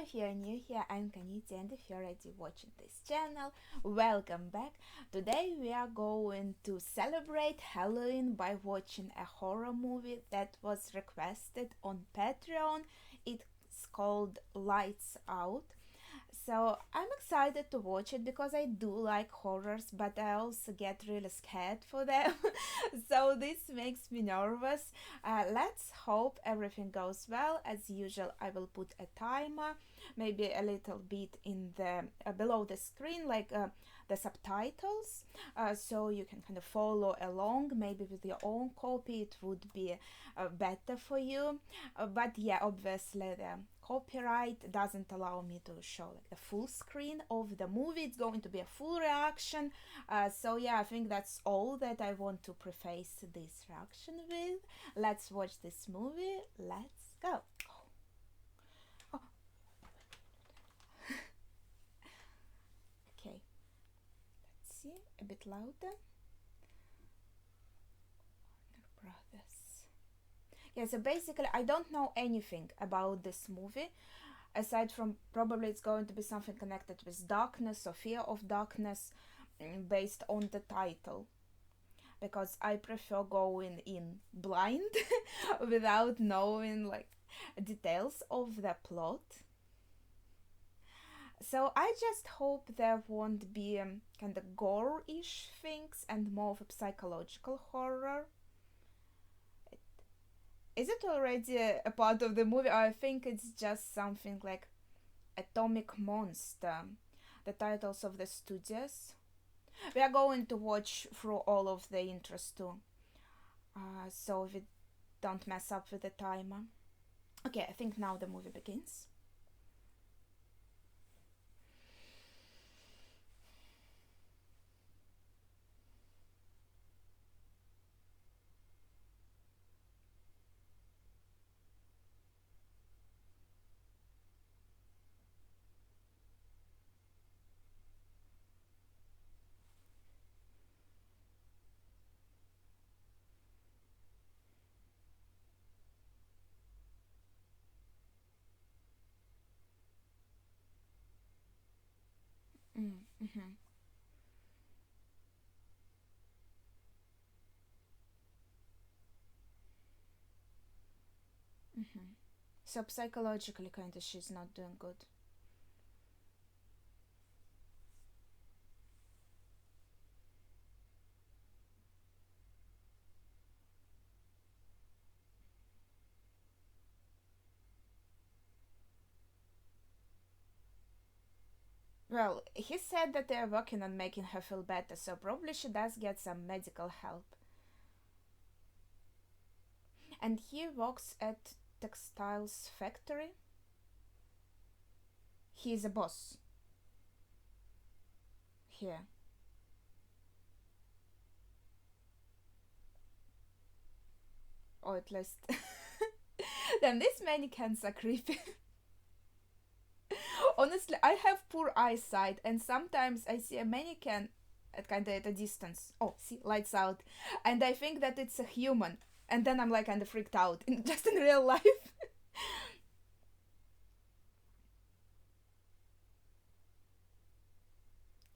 if you're new here, I'm Kaniti, and if you're already watching this channel, welcome back. Today we are going to celebrate Halloween by watching a horror movie that was requested on Patreon. It's called Lights Out. So I'm excited to watch it because I do like horrors, but I also get really scared for them. So this makes me nervous. Let's hope everything goes well. As usual, I will put a timer, maybe a little bit in the below the screen, like the subtitles, so you can kind of follow along. Maybe with your own copy, it would be better for you. But yeah, obviously the copyright doesn't allow me to show like the full screen of the movie. It's going to be a full reaction. So yeah, I think that's all that I want to preface this reaction with. Let's watch this movie. Let's go. Oh, okay, let's see, a bit louder. Brothers. Yeah, so basically I don't know anything about this movie aside from probably it's going to be something connected with darkness or fear of darkness, based on the title, because I prefer going in blind without knowing like details of the plot. So I just hope there won't be kind of gore-ish things and more of a psychological horror. Is it already a part of the movie, or I think it's just something like Atomic Monster, the titles of the studios? We are going to watch through all of the intros too, so we don't mess up with the timer. Okay, I think now the movie begins. Mm-hmm. Mm-hmm. So psychologically, kind of, she's not doing good. Well, he said that they are working on making her feel better, so probably she does get some medical help. And he works at textiles factory. He is a boss here. Or at least then these mannequins are creepy. Honestly, I have poor eyesight, and sometimes I see a mannequin at kind of at a distance. Oh, see, lights out, and I think that it's a human, and then I'm like kind of freaked out, just in real life.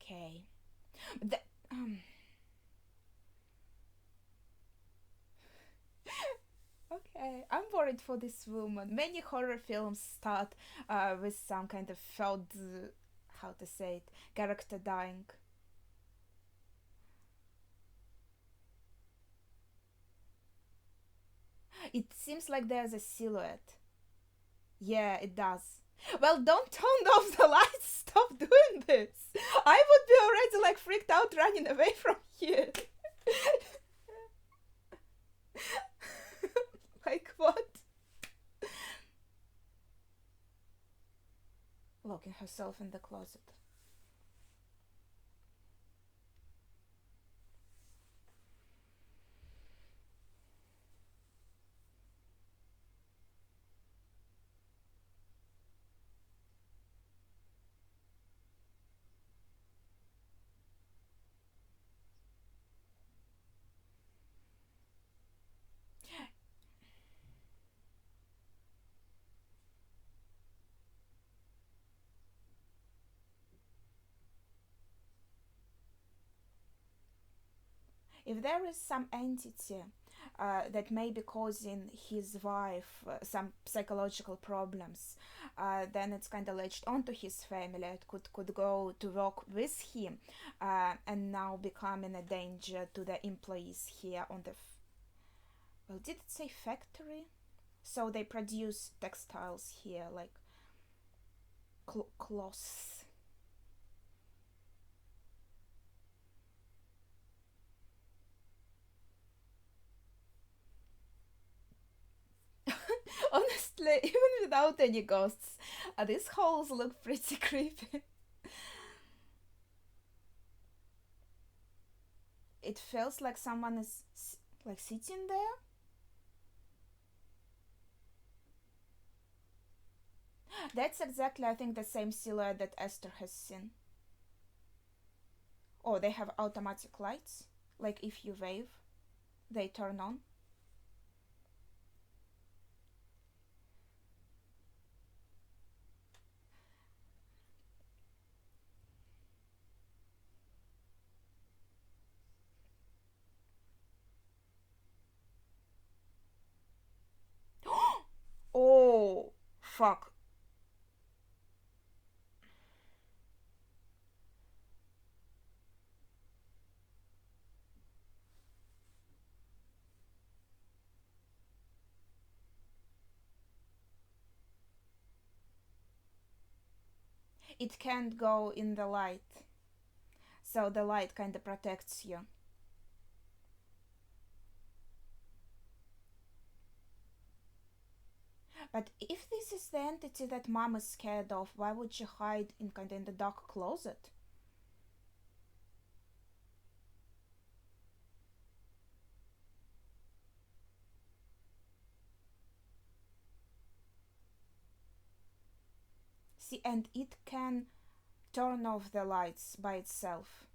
Okay, the, um, okay, I'm worried for this woman. Many horror films start with some kind of third, how to say it, character dying. It seems like there's a silhouette. Yeah, it does. Well, don't turn off the lights. Stop doing this. I would be already like freaked out running away from here. Like what? Locking herself in the closet. If there is some entity that may be causing his wife some psychological problems, then it's kind of latched onto his family. It could go to work with him, and now becoming a danger to the employees here on the. Well, did it say factory? So they produce textiles here, like cloths. Honestly, even without any ghosts, these holes look pretty creepy. It feels like someone is like sitting there. That's exactly, I think, the same silhouette that Esther has seen. Oh, they have automatic lights. Like if you wave, they turn on. Oh, fuck. It can't go in the light. So the light kind of protects you. But if this is the entity that mom is scared of, why would she hide in kind of in the dark closet? See, and it can turn off the lights by itself.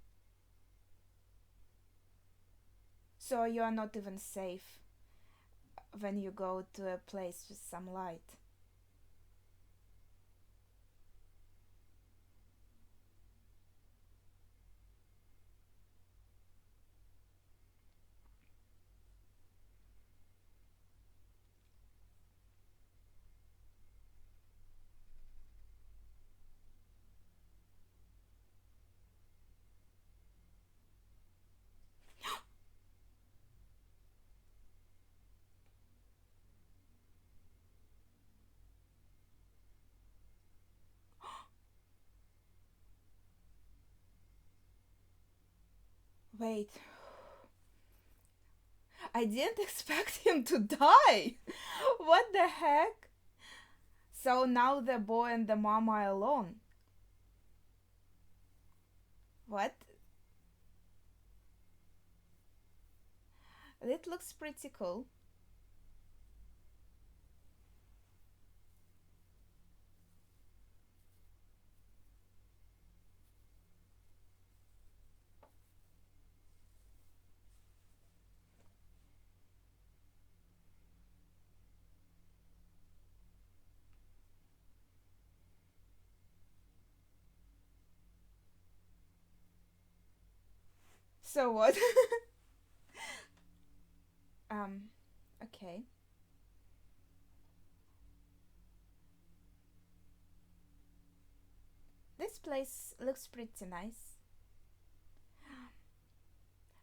So you are not even safe when you go to a place with some light. Wait, I didn't expect him to die. What the heck? So now the boy and the mom are alone. What? It looks pretty cool. So what? um, okay. This place looks pretty nice.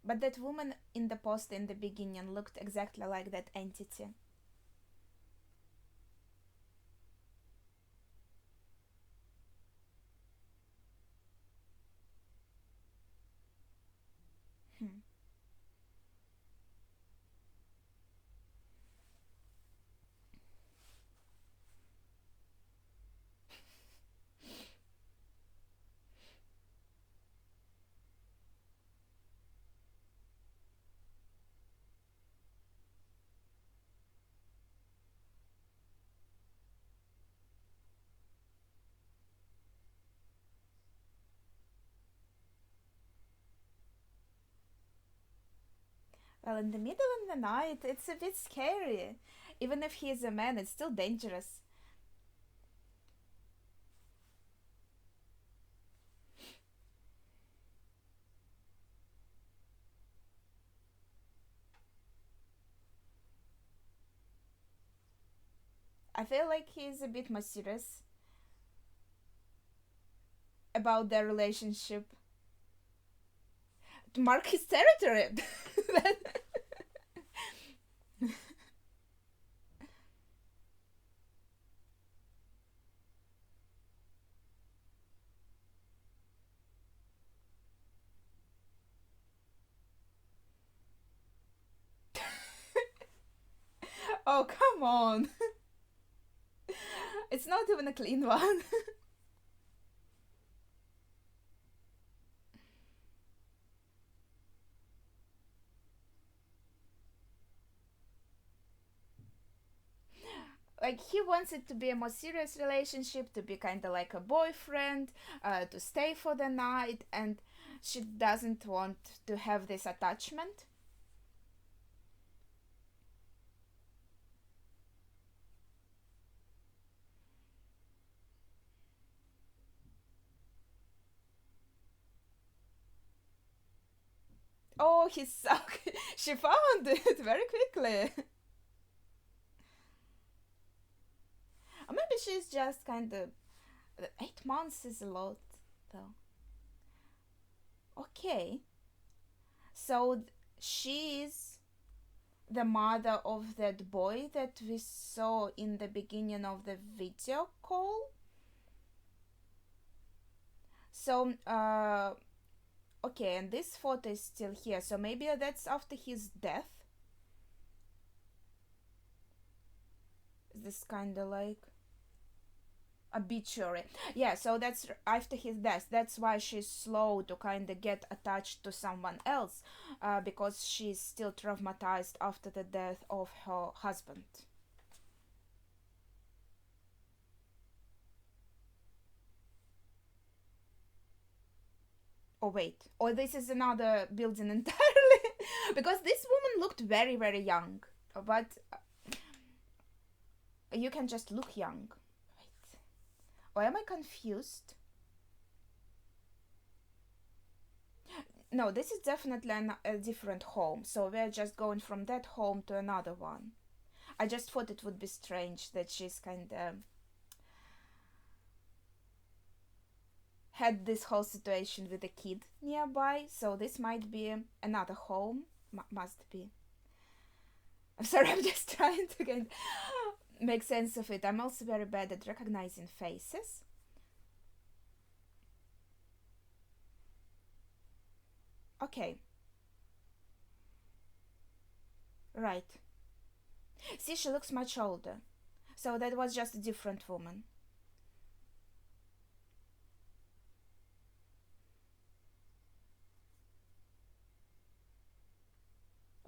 But that woman in the poster in the beginning looked exactly like that entity. Hmm. Well, in the middle of the night, it's a bit scary. Even if he is a man, it's still dangerous. I feel like he's a bit more serious about their relationship. To mark his territory. Oh, come on. It's not even a clean one. Like, he wants it to be a more serious relationship, to be kind of like a boyfriend, to stay for the night, and she doesn't want to have this attachment. Oh, he's so. She found it very quickly. Or maybe she's just kind of. 8 months is a lot, though. Okay. So she's the mother of that boy that we saw in the beginning of the video call. So, okay, and this photo is still here. So maybe that's after his death. This kind of like obituary. Yeah, so that's after his death. That's why she's slow to kind of get attached to someone else, because she's still traumatized after the death of her husband. Oh wait, or this is another building entirely, because this woman looked very very young, but you can just look young. Wait, or am I confused? No, this is definitely a different home, so we're just going from that home to another one. I just thought it would be strange that she's kind of had this whole situation with a kid nearby, so this might be another home. Must be. I'm sorry, I'm just trying to make sense of it. I'm also very bad at recognizing faces. Okay. Right. See, she looks much older. So that was just a different woman.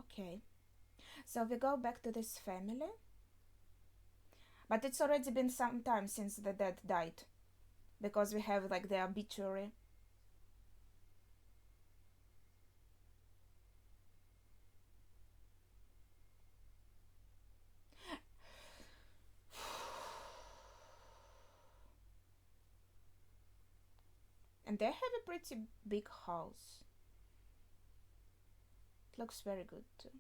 Okay. So we go back to this family. But it's already been some time since the dad died. Because we have like the obituary. And they have a pretty big house. It looks very good too.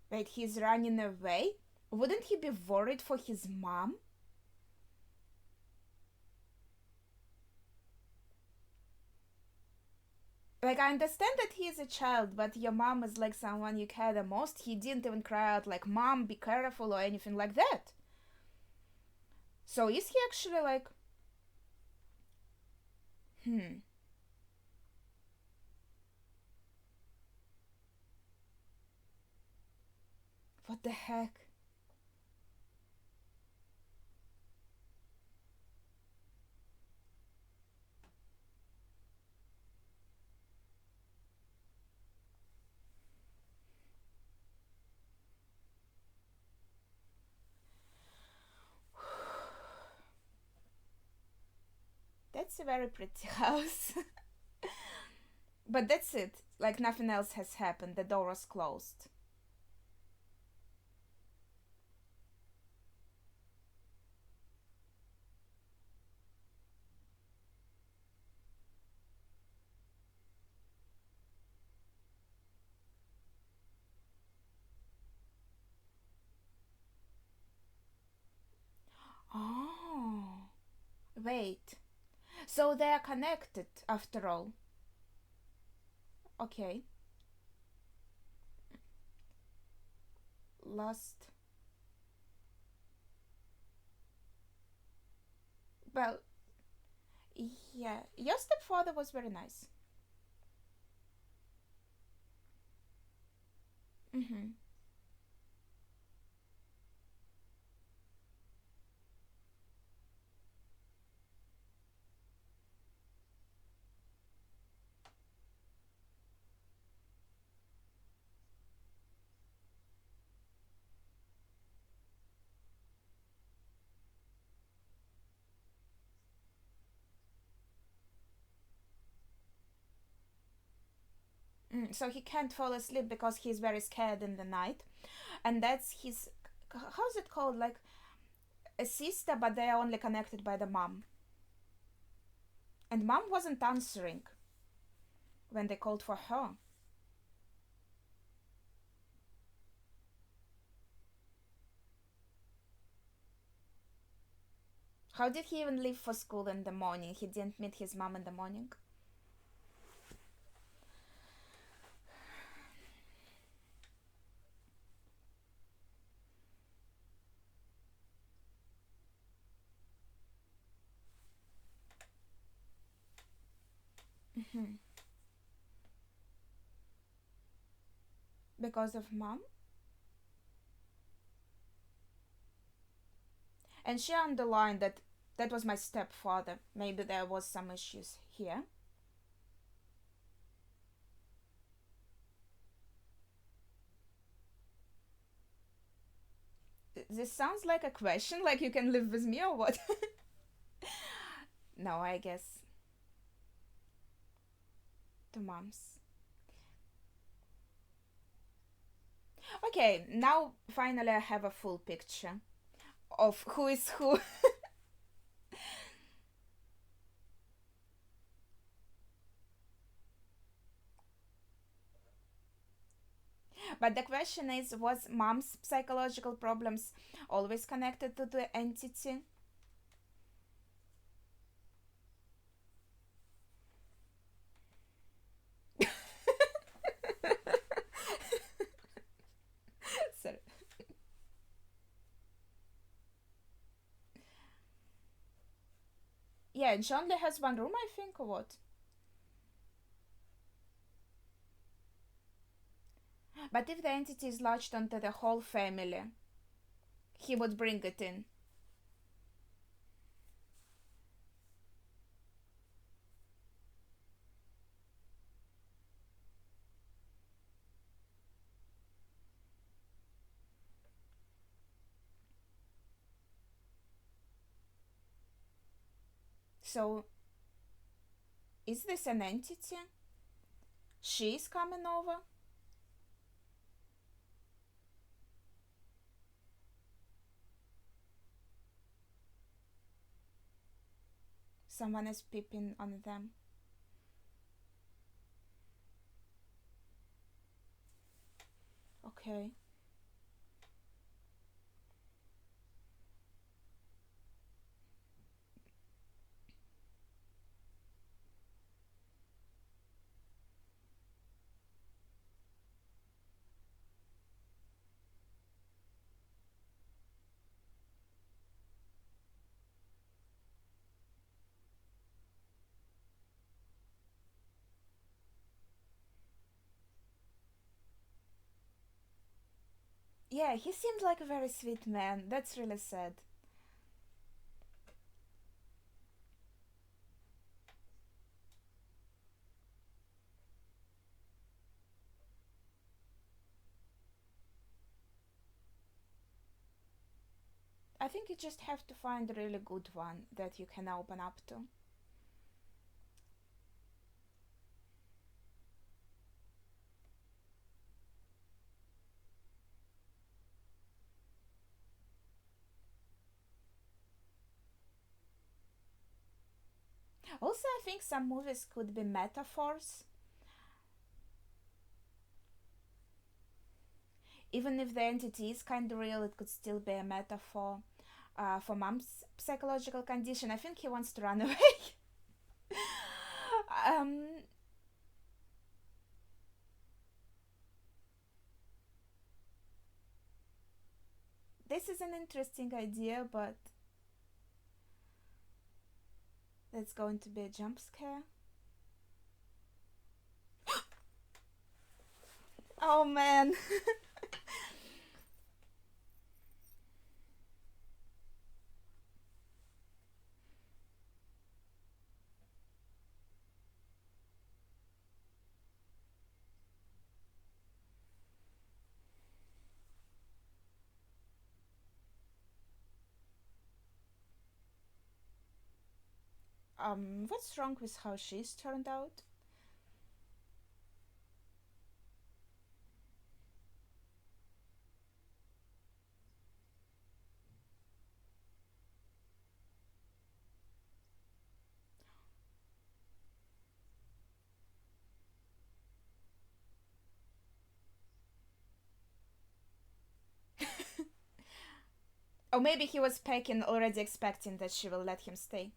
Wait, he's running away? Wouldn't he be worried for his mom? Like, I understand that he is a child, but your mom is like someone you care the most. He didn't even cry out like, "Mom, be careful," or anything like that. So is he actually like, hmm, what the heck? That's a very pretty house. But that's it. Like, nothing else has happened. The door was closed. Wait. So they are connected after all. Okay. Last. Well, yeah. Your stepfather was very nice. Mm-hmm. So he can't fall asleep because he's very scared in the night, and that's his. How's it called? Like a sister, but they are only connected by the mom. And mom wasn't answering when they called for her. How did he even leave for school in the morning? He didn't meet his mom in the morning. Mm-hmm. Because of mom. And she underlined that that was my stepfather. Maybe there was some issues here. This sounds like a question, like you can live with me or what? No, I guess two moms. Okay, now finally I have a full picture of who is who. But the question is, was mom's psychological problems always connected to the entity? Sorry. Yeah, and she only has one room, I think, or what? But if the entity is latched onto the whole family, he would bring it in. So, is this an entity? She's coming over? Someone is peeping on them. Okay. Yeah, he seemed like a very sweet man. That's really sad. I think you just have to find a really good one that you can open up to. Also, I think some movies could be metaphors. Even if the entity is kind of real, it could still be a metaphor. for mom's psychological condition. I think he wants to run away. um, this is an interesting idea, but that's going to be a jump scare. Oh man. What's wrong with how she's turned out? Or maybe he was packing already expecting that she will let him stay.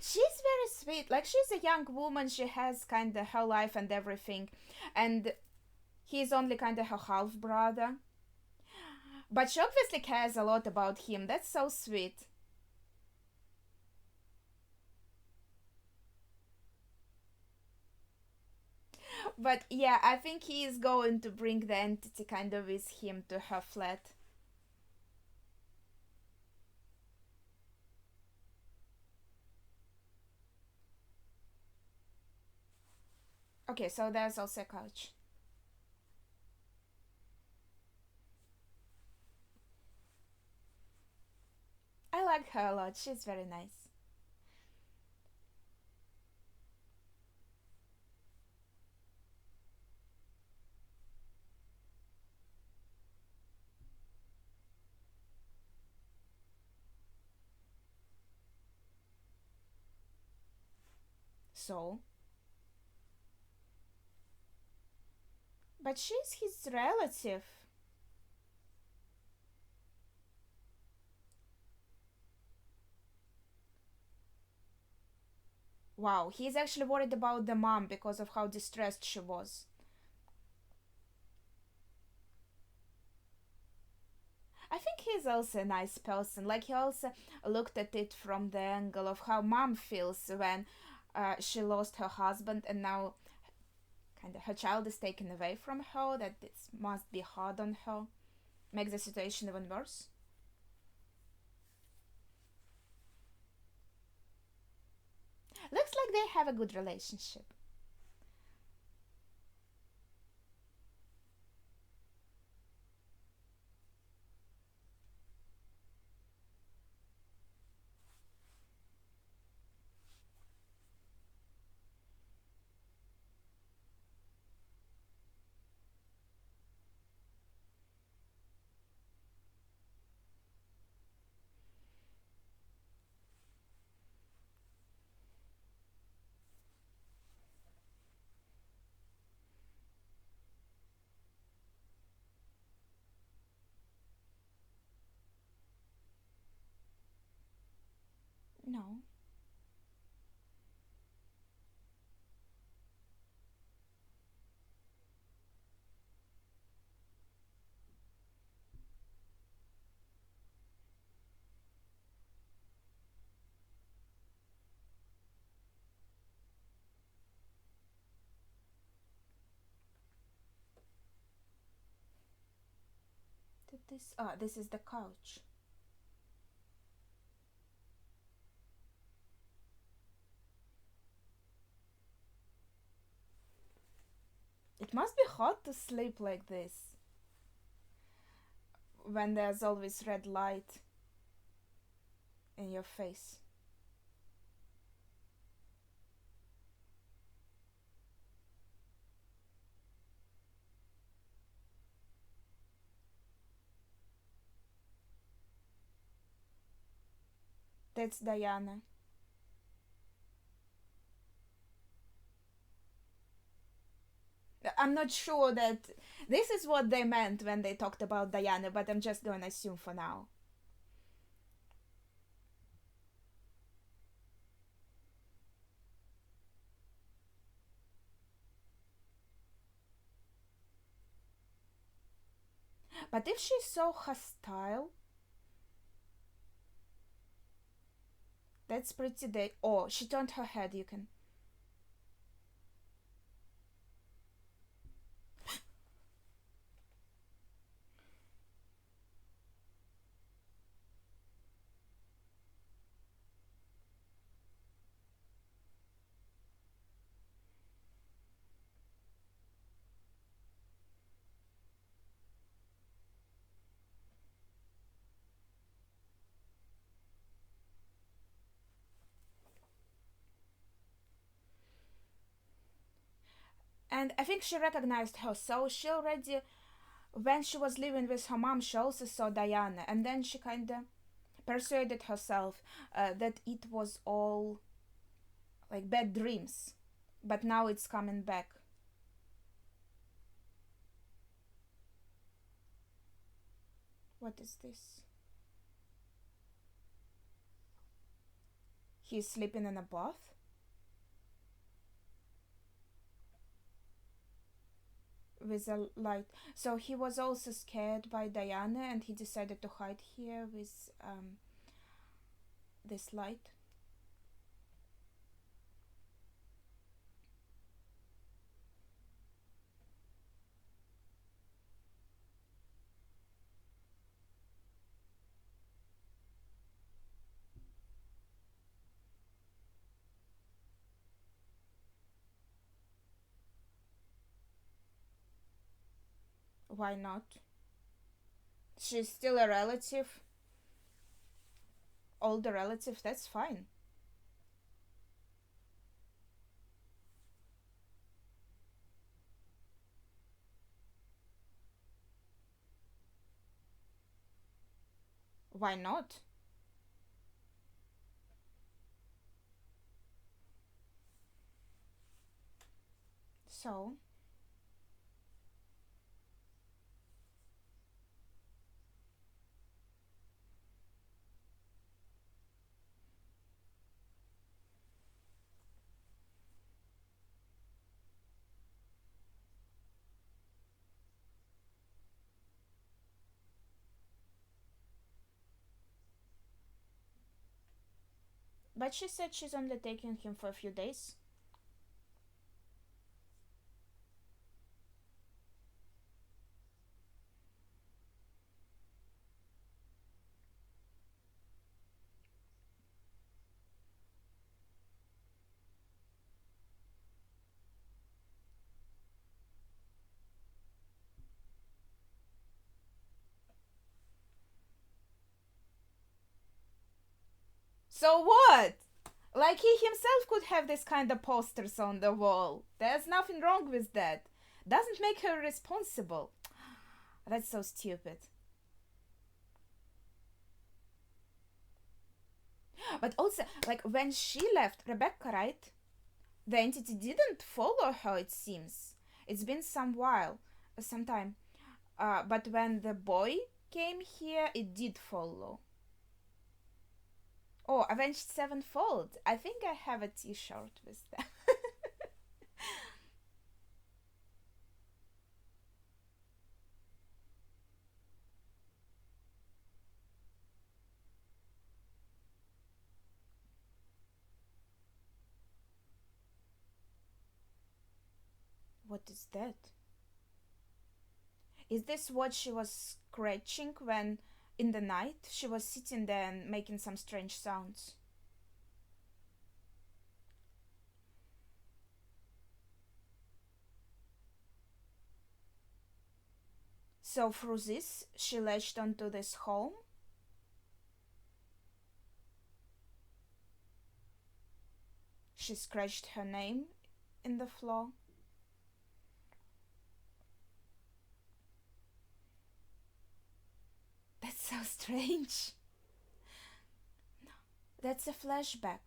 She's very sweet. Like, she's a young woman, she has kind of her life and everything. And he's only kind of her half brother. But she obviously cares a lot about him. That's so sweet. But yeah, I think he is going to bring the entity kind of with him to her flat. Okay, so there's also a couch. I like her a lot. She's very nice. So, but she's his relative. Wow, he's actually worried about the mom because of how distressed she was. I think he's also a nice person. Like, he also looked at it from the angle of how mom feels when she lost her husband and now kind of her child is taken away from her, that this must be hard on her. Make the situation even worse. Looks like they have a good relationship. No. Did this? Ah, this is the couch. It must be hot to sleep like this when there's always red light in your face. That's Diana. I'm not sure that this is what they meant when they talked about Diana, but I'm just gonna assume for now. But if she's so hostile, that's pretty oh, she turned her head, you can. And I think she recognized her, so she already, when she was living with her mom, she also saw Diana, and then she kinda persuaded herself that it was all like bad dreams, but now it's coming back. What is this? He's sleeping in a bath? With a light. So he was also scared by Diana and he decided to hide here with this light. Why not? She's still a relative, older relative, that's fine. Why not? So, but she said she's only taking him for a few days. So what? Like he himself could have this kind of posters on the wall. There's nothing wrong with that. Doesn't make her responsible. That's so stupid. But also, like when she left, Rebecca, right? The entity didn't follow her, it seems. It's been some time. But when the boy came here, it did follow. Oh, Avenged Sevenfold. I think I have a t-shirt with that. What is that? Is this what she was scratching when in the night she was sitting there and making some strange sounds? So through this, she latched onto this home. She scratched her name in the floor. That's so strange. That's a flashback.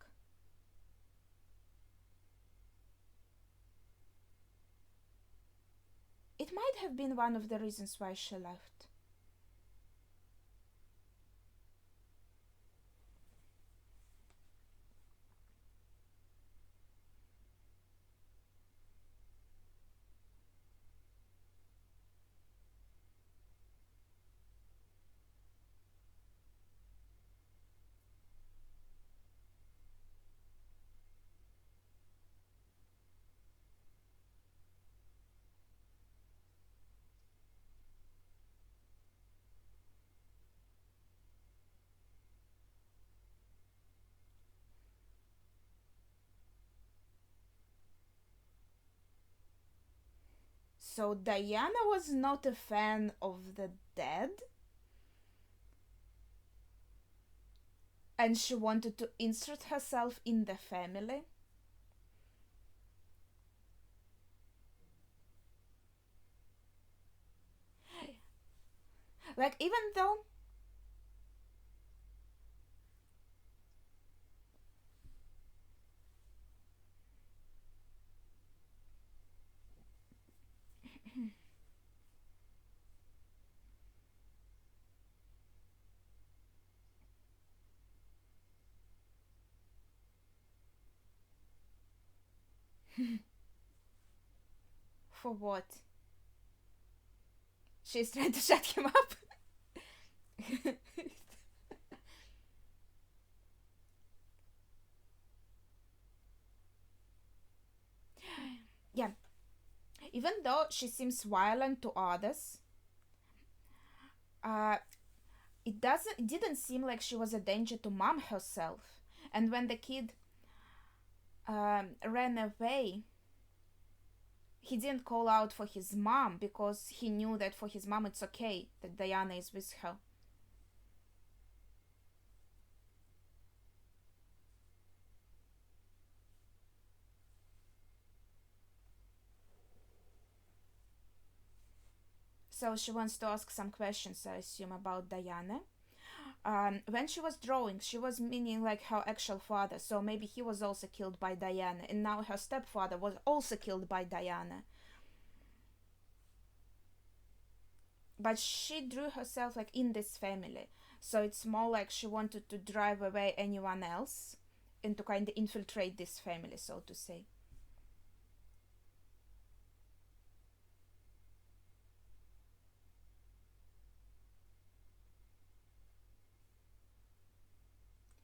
have been one of the reasons why she left. So Diana was not a fan of the dead, and she wanted to insert herself in the family. Like, even though. For what? She's trying to shut him up. Yeah. Even though she seems violent to others, uh, it didn't seem like she was a danger to mom herself. And when the kid ran away, he didn't call out for his mom because he knew that for his mom it's okay that Diana is with her. So she wants to ask some questions, I assume, about Diana. When she was drawing, she was meaning like her actual father, so maybe he was also killed by Diana, and now her stepfather was also killed by Diana. But she drew herself like in this family, so it's more like she wanted to drive away anyone else and to kind of infiltrate this family, so to say.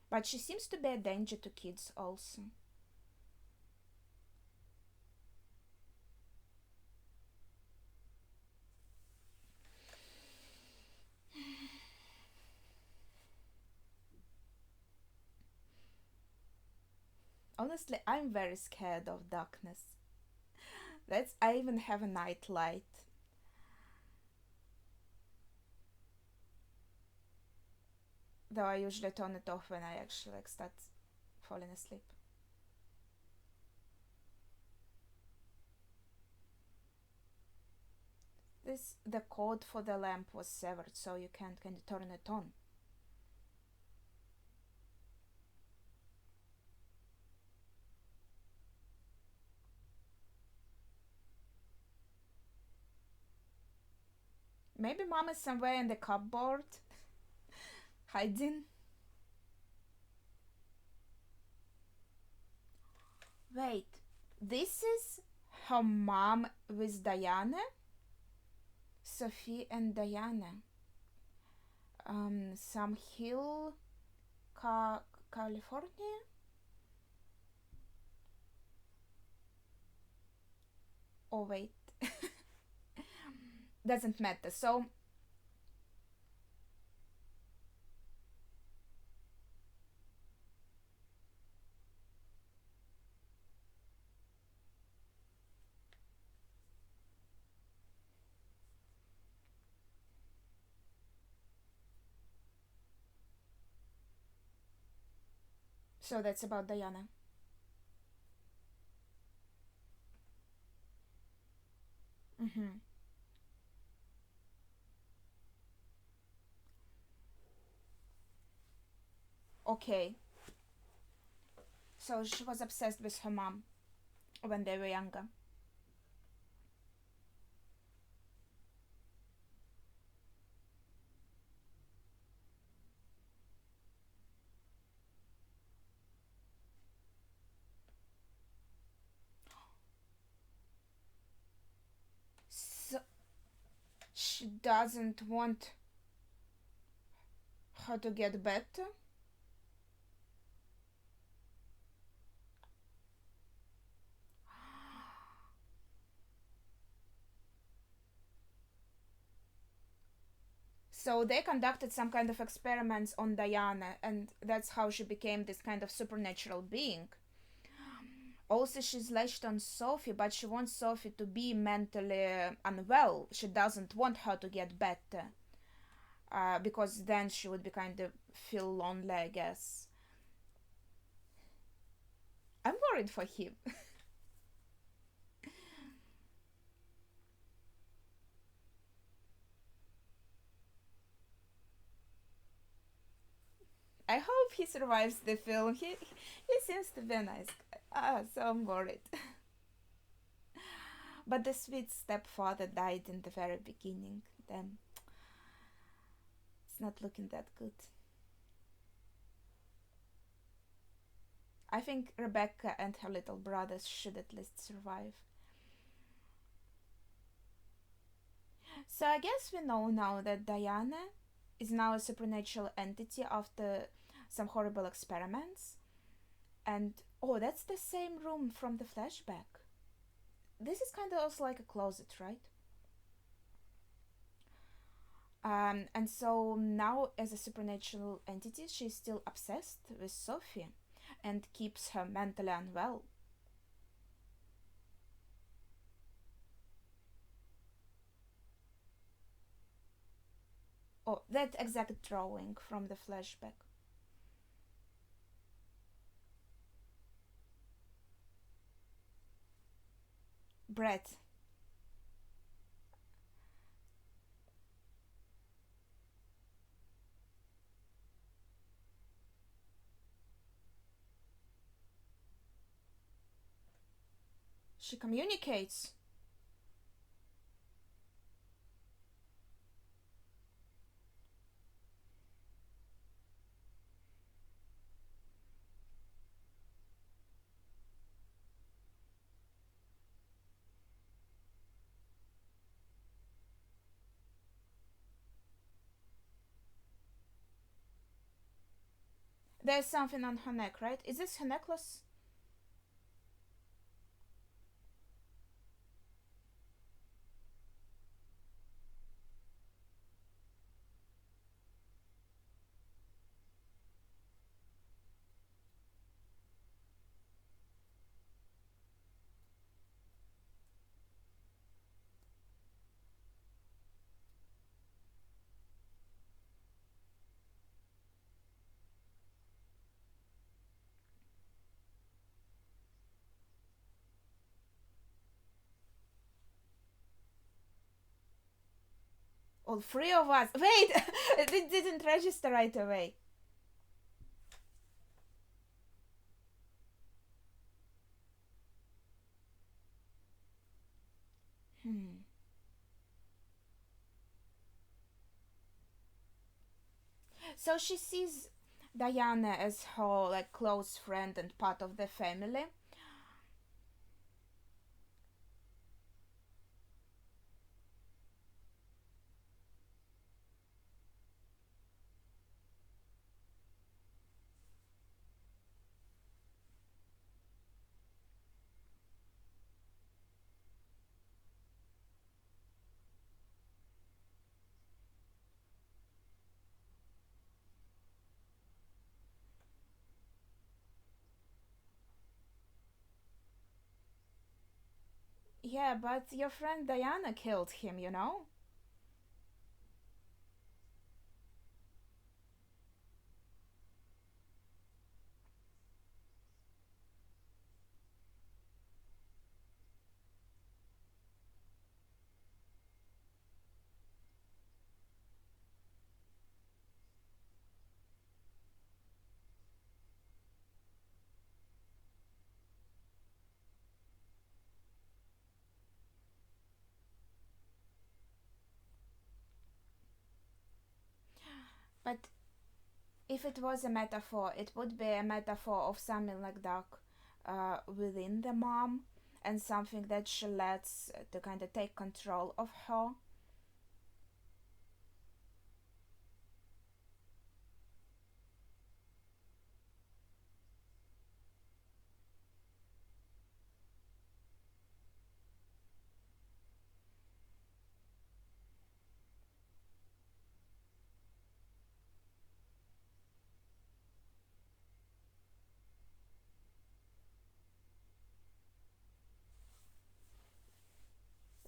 But she seems to be a danger to kids also. Honestly, I'm very scared of darkness. I even have a night light. Though I usually turn it off when I actually like start falling asleep. The cord for the lamp was severed, so you can't kind of turn it on. Maybe mom is somewhere in the cupboard hiding. Wait, this is her mom with Diana? Sophie and Diana. Some hill, California? Oh, wait. Doesn't matter. So that's about Diana. Mm-hmm. Okay. So she was obsessed with her mom when they were younger. she doesn't want her to get better. So they conducted some kind of experiments on Diana, and that's how she became this kind of supernatural being. Also, she's latched on Sophie, but she wants Sophie to be mentally unwell. She doesn't want her to get better, because then she would be kind of feel lonely, I guess. I'm worried for him. I hope he survives the film. He seems to be a nice guy. So I'm worried. But the sweet stepfather died in the very beginning. Then it's not looking that good. I think Rebecca and her little brothers should at least survive. So I guess we know now that Diana is now a supernatural entity after some horrible experiments. And oh, that's the same room from the flashback. This is kind of also like a closet, right? And so now, as a supernatural entity, she's still obsessed with Sophie and keeps her mentally unwell. Oh, that exact drawing from the flashback. Brett. She communicates. There's something on her neck, right? Is this her necklace? All three of us. Wait! It didn't register right away. Hmm. So she sees Diana as her like close friend and part of the family. Yeah, but your friend Diana killed him, you know? But if it was a metaphor, it would be a metaphor of something like dark within the mom and something that she lets to kind of take control of her.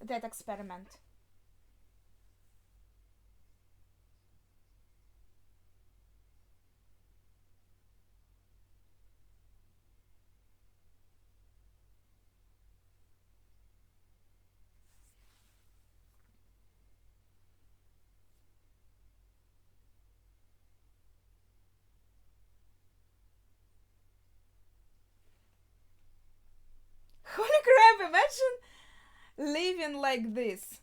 that experiment. Holy crap, imagine living like this.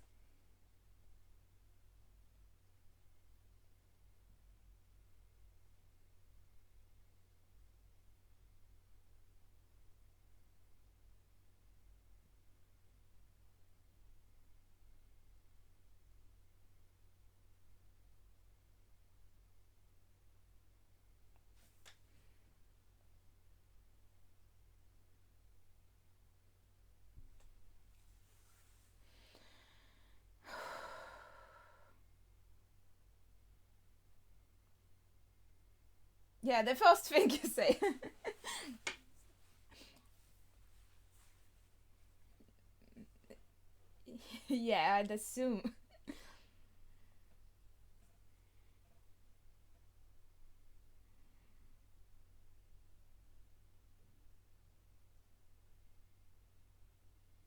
Yeah, the first thing you say. Yeah, I'd assume.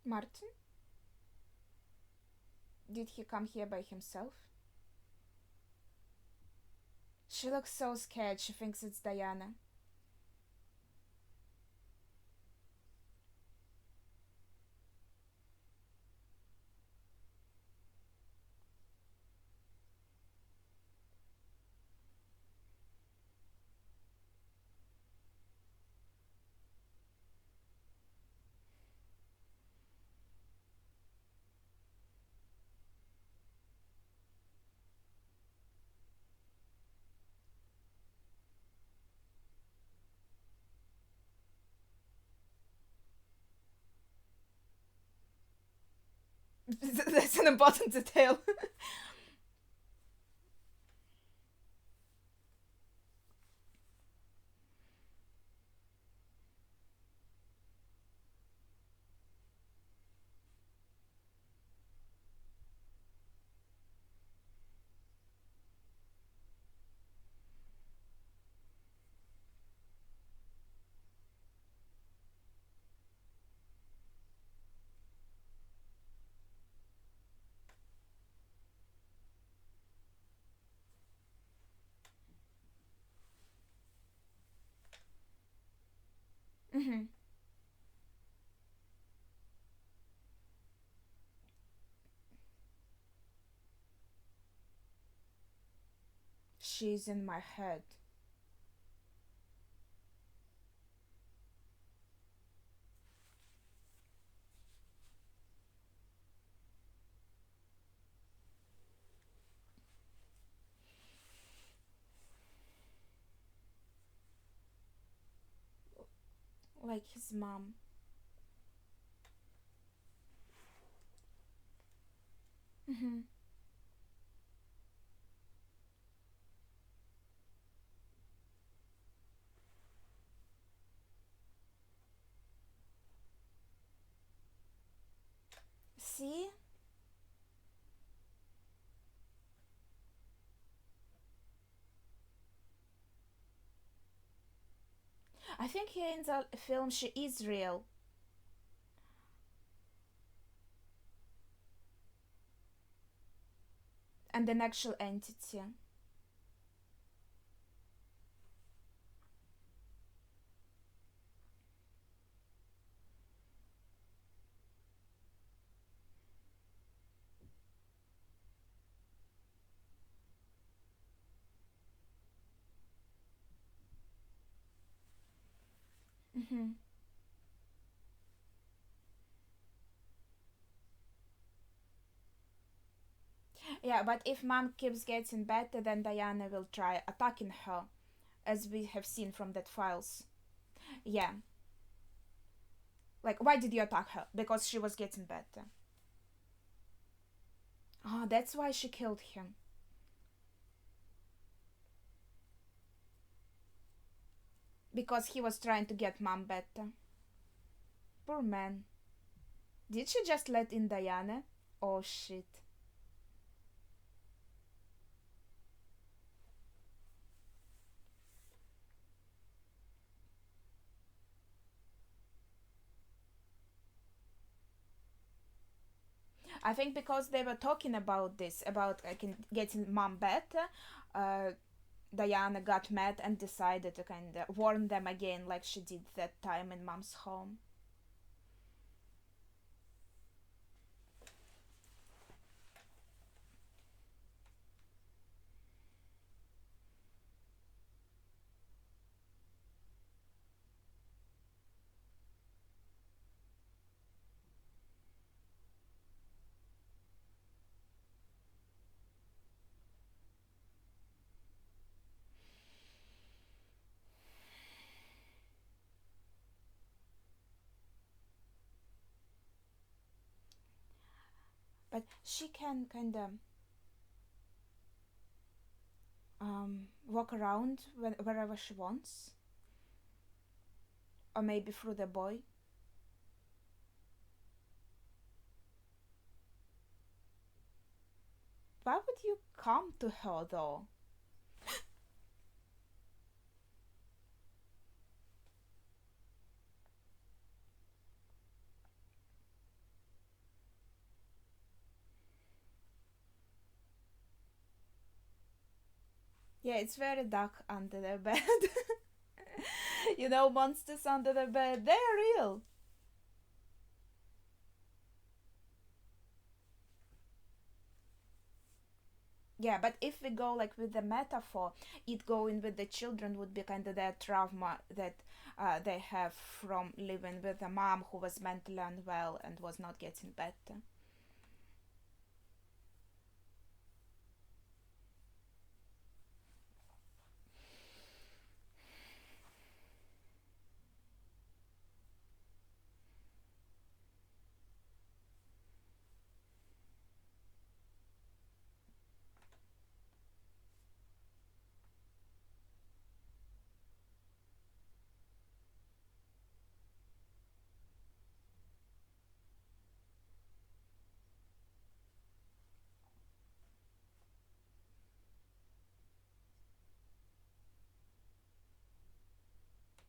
Martin? Did he come here by himself? She looks so scared, she thinks it's Diana. That's an important detail. Hmm. She's in my head. Like his mom. Hmm. See? I think here in the film she is real. And an actual entity. Hmm. Yeah, but if mom keeps getting better, then Diana will try attacking her, as we have seen from that files. Yeah. Like, why did you attack her? Because she was getting better. Oh, that's why she killed him. Because he was trying to get mom better. Poor man. Did she just let in Diana? Oh shit. I think because they were talking about this, about like getting mom better, uh, Diana got mad and decided to kind of warn them again, like she did that time in mom's home. But she can kind of walk around wherever she wants, or maybe through the boy. Why would you come to her though? Yeah, it's very dark under the bed. You know, monsters under the bed, they're real. Yeah, but if we go like with the metaphor, it going with the children would be kind of their trauma that they have from living with a mom who was mentally unwell and was not getting better.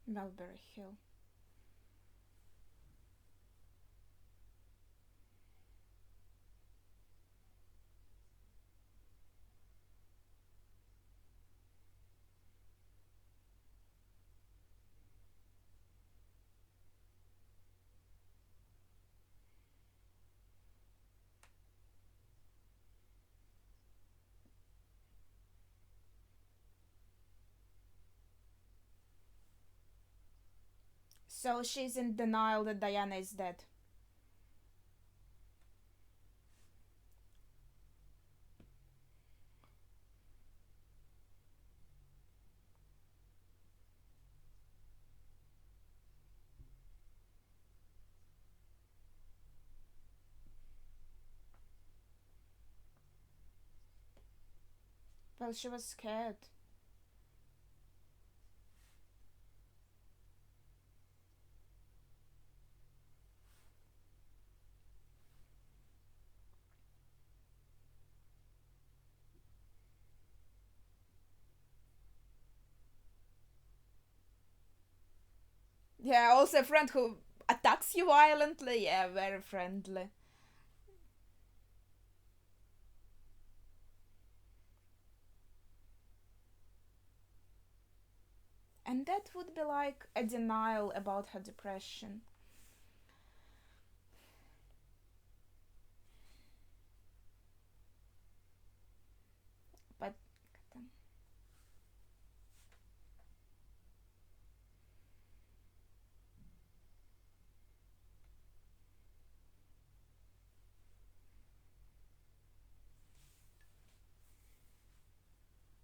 Mulberry Hill. So she's in denial that Diana is dead. Well, she was scared. Yeah, also a friend who attacks you violently. Yeah, very friendly. And that would be like a denial about her depression. But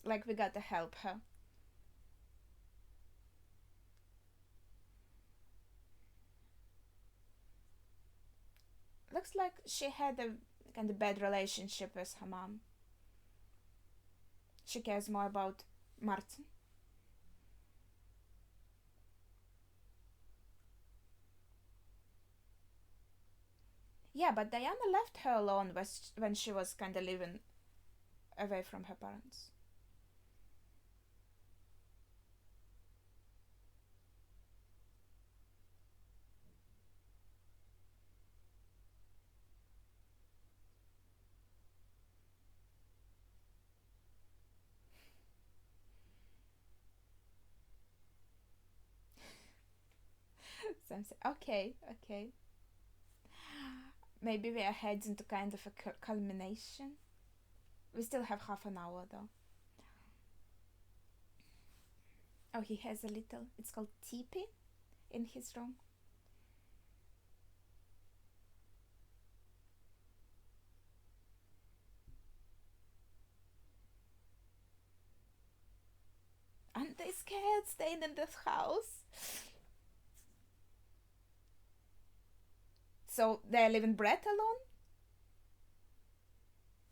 like we gotta help her. Looks like she had a kind of bad relationship with her mom. She cares more about Martin. Yeah, but Diana left her alone when she was kind of living away from her parents. Something. Okay, okay. Maybe we are heading to kind of a culmination. We still have half an hour though. Oh, he has a little. It's called teepee in his room. Aren't they scared staying in this house? So they're leaving Brett alone?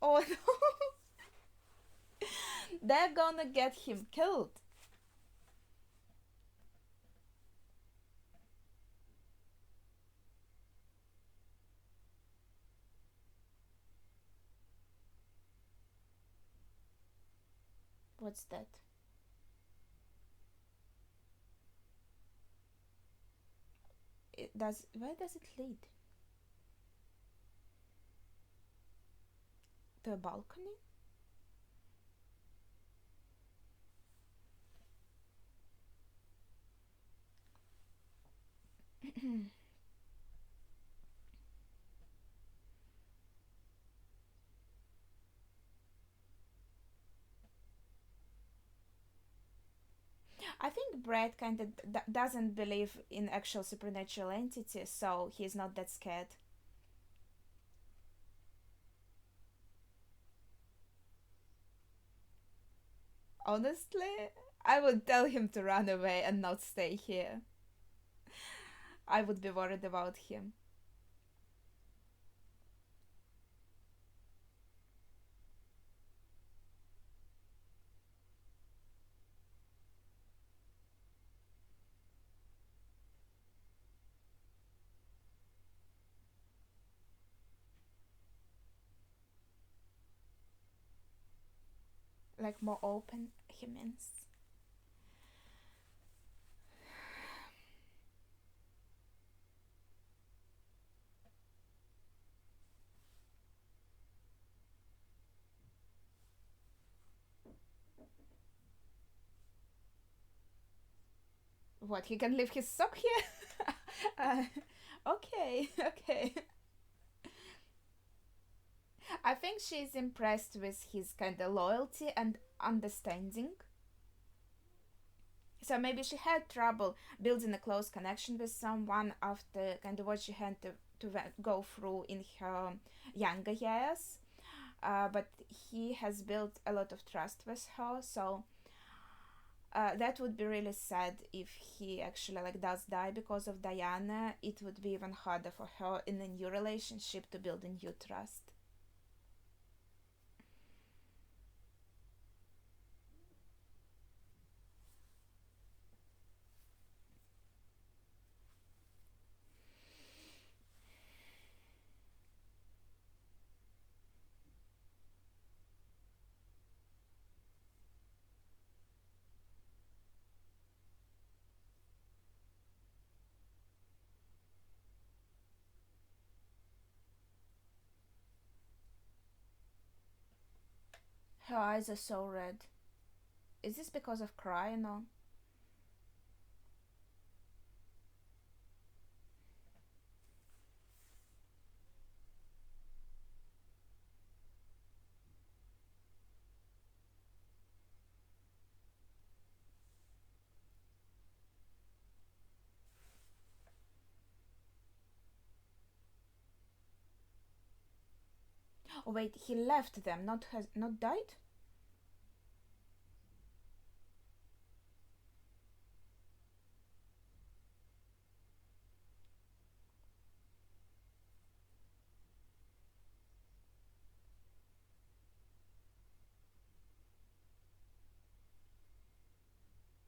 Oh no! They're gonna get him killed. What's that? It does. Where does it lead? To a balcony? I think Brett kind of doesn't believe in actual supernatural entities, so he's not that scared. Honestly, I would tell him to run away and not stay here. I would be worried about him. Like more open, he means. What, he can leave his sock here? uh, okay, okay. I think she's impressed with his kind of loyalty and understanding. So maybe she had trouble building a close connection with someone after kind of what she had to go through in her younger years. But he has built a lot of trust with her, so that would be really sad if he actually like does die because of Diana. It would be even harder for her in a new relationship to build a new trust. Her eyes are so red. Is this because of crying or? Oh wait, he left them, not died.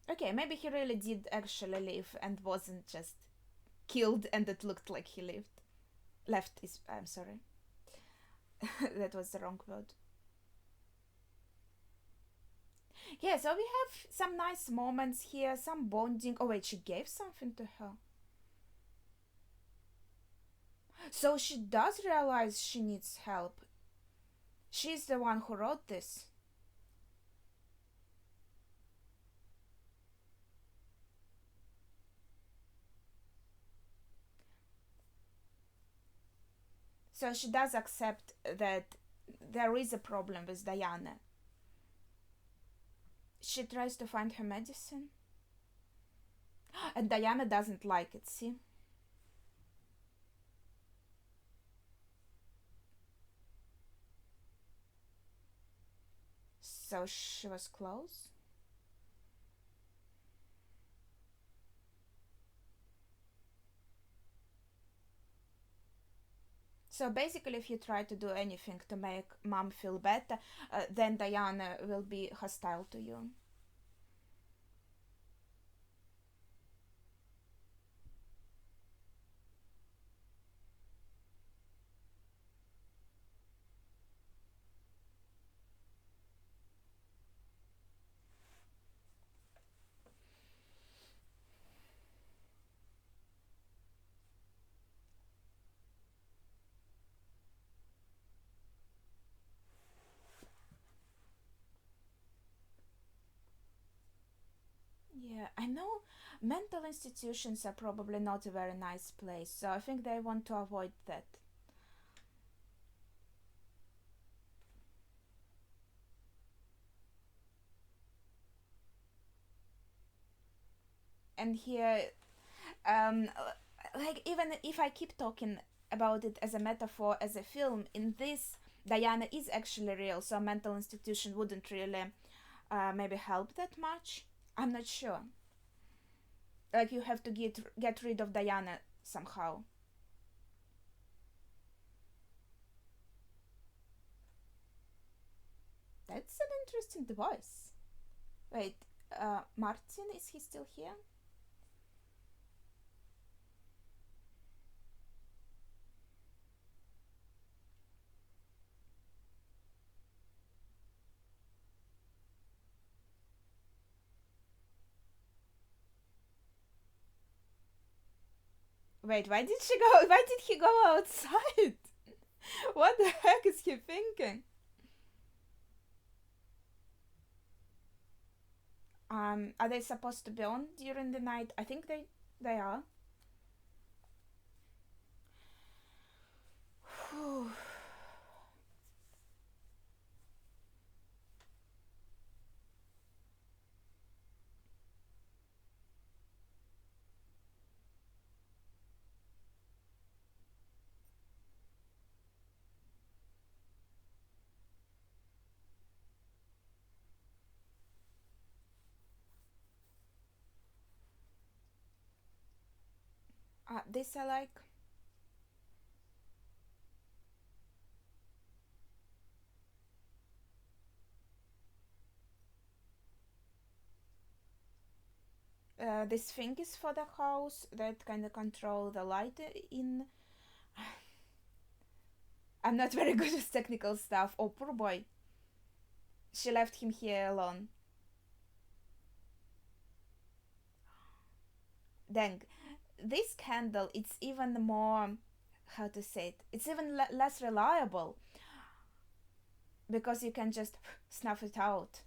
Okay, maybe he really did actually live and wasn't just killed and it looked like he lived. Left is, I'm sorry, that was the wrong word. Yeah, so we have some nice moments here, some bonding. Oh, wait, she gave something to her. So she does realize she needs help. She's the one who wrote this. So she does accept that there is a problem with Diana. She tries to find her medicine. And Diana doesn't like it, see? So she was close. So basically, if you try to do anything to make mom feel better, then Diana will be hostile to you. Yeah, I know mental institutions are probably not a very nice place, so I think they want to avoid that. And here, um, like, even if I keep talking about it as a metaphor, as a film, in this, Diana is actually real, so a mental institution wouldn't really maybe help that much. I'm not sure. Like, you have to get rid of Diana somehow. That's an interesting device. Wait, Martin, is he still here? Wait, why did she go? Why did he go outside? What the heck is he thinking? Are they supposed to be on during the night? I think they are. This I like. This thing is for the house that kind of control the light in. I'm not very good with technical stuff. Oh, poor boy. She left him here alone. Dang. This candle, it's even more. How to say it? It's even less reliable because you can just snuff it out.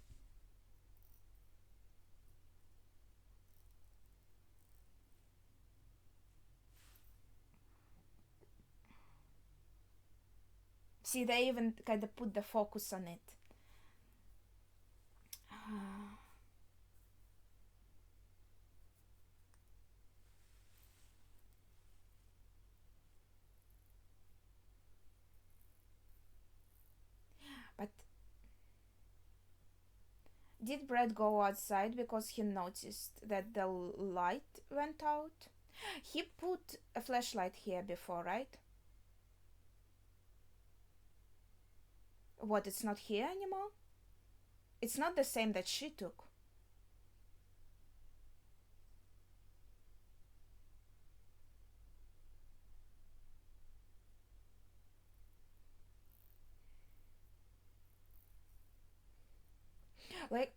See, they even kind of put the focus on it. But did Brad go outside because he noticed that the light went out? He put a flashlight here before, right? What, it's not here anymore? It's not the same that she took. Like,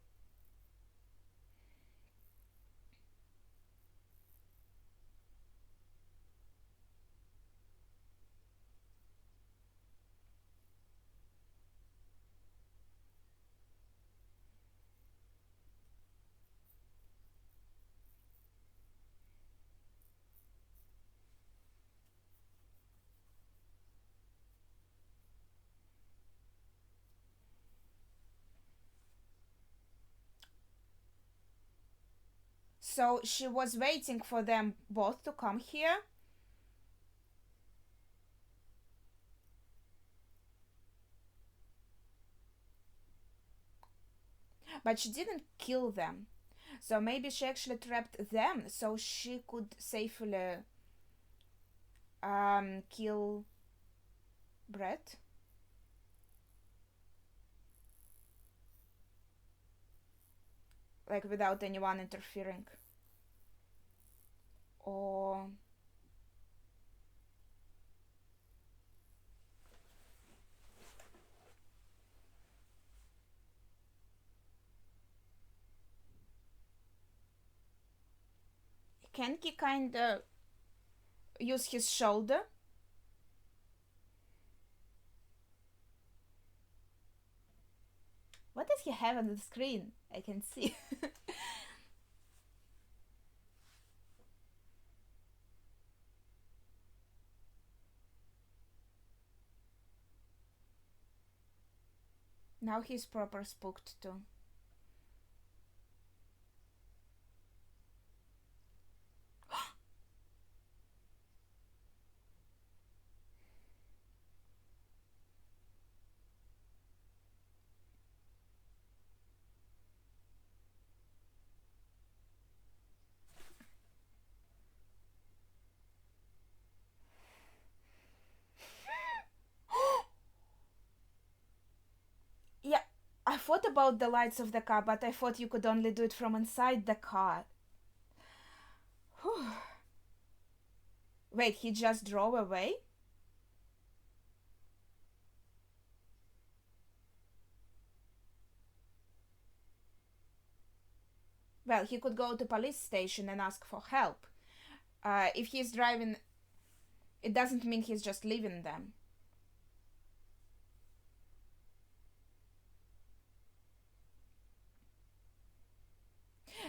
so she was waiting for them both to come here. But she didn't kill them. So maybe she actually trapped them so she could safely kill Brett. Like without anyone interfering. Or can he kinda use his shoulder? What does he have on the screen? I can see. Now he's proper spooked too. Yeah, I thought about the lights of the car, but I thought you could only do it from inside the car. Wait, he just drove away? Well, he could go to police station and ask for help. If he's driving, it doesn't mean he's just leaving them.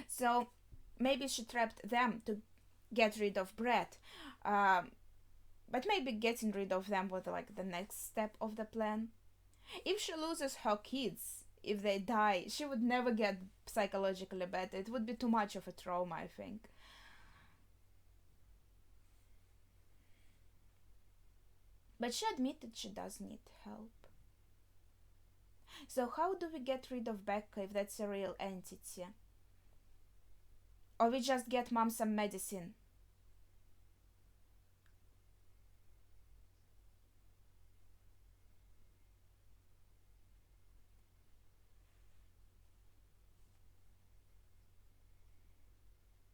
So maybe she trapped them to get rid of Brett. Um, but maybe getting rid of them was like the next step of the plan. If she loses her kids, if they die, she would never get psychologically better. It would be too much of a trauma, I think. But she admitted she does need help. So how do we get rid of Becca if that's a real entity? Or we just get mom some medicine?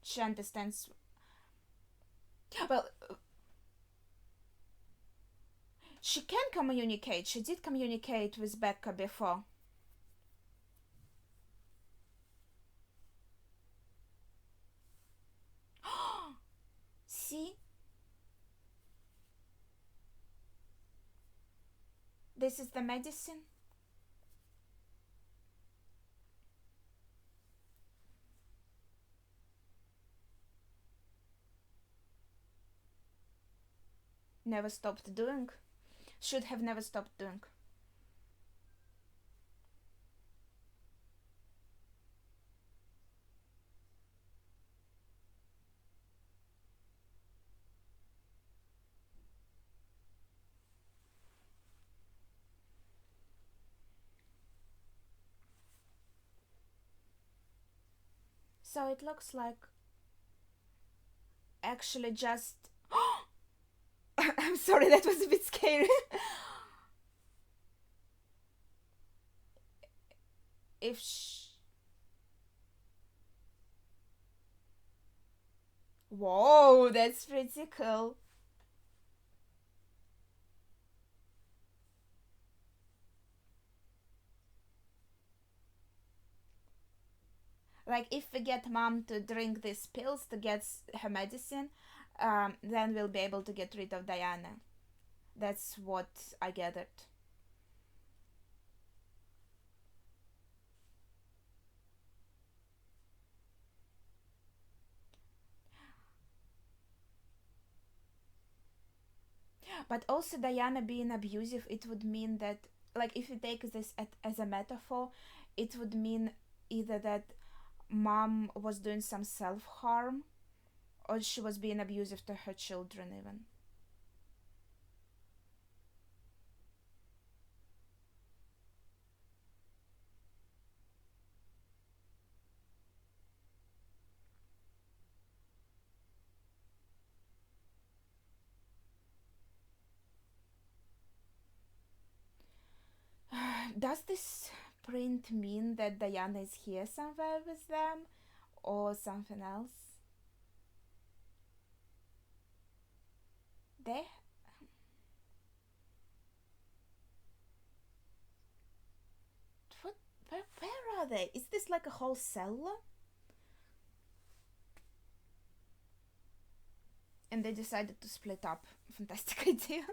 She understands. Well, she can communicate. She did communicate with Becca before. See? This is the medicine. Never stopped doing. Should have never stopped doing. So it looks like actually just. I'm sorry, that was a bit scary. if sh- Whoa, that's pretty cool. Like if we get mom to drink these pills to get her medicine, then we'll be able to get rid of Diana. That's what I gathered. But also Diana being abusive, it would mean that, like, if you take this as a metaphor, it would mean either that mom was doing some self harm, or she was being abusive to her children even. Does this print mean that Diana is here somewhere with them, or something else? They, what, where are they? Is this like a whole cellar? And they decided to split up. Fantastic idea.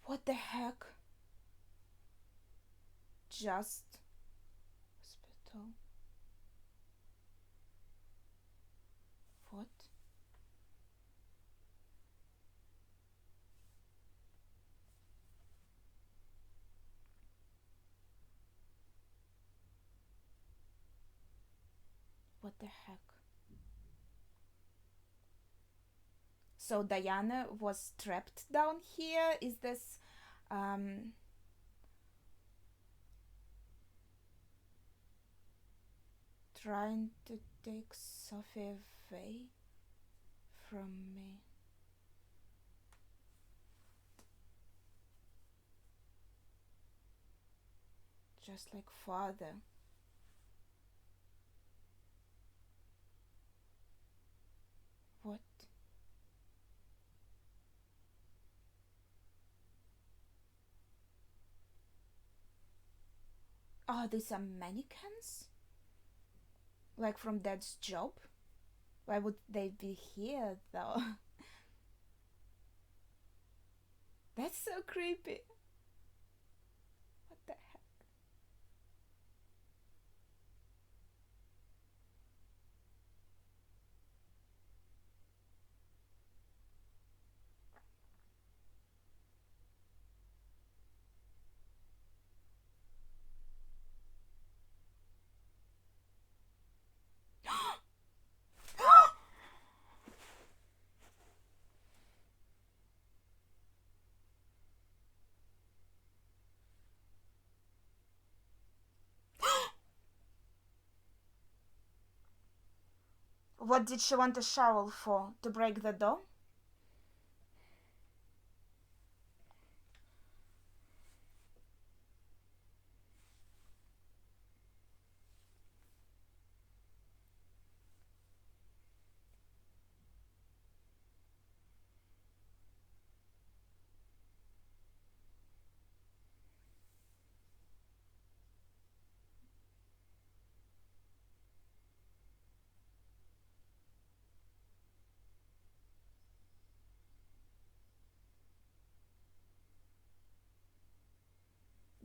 What the heck? Just hospital. What? What the heck? So Diana was trapped down here? Is this um trying to take Sophie away from me? Just like father. What? Oh, these are mannequins? Like from Dad's job? Why would they be here though? That's so creepy. What the heck? What did she want a shovel for? To break the door?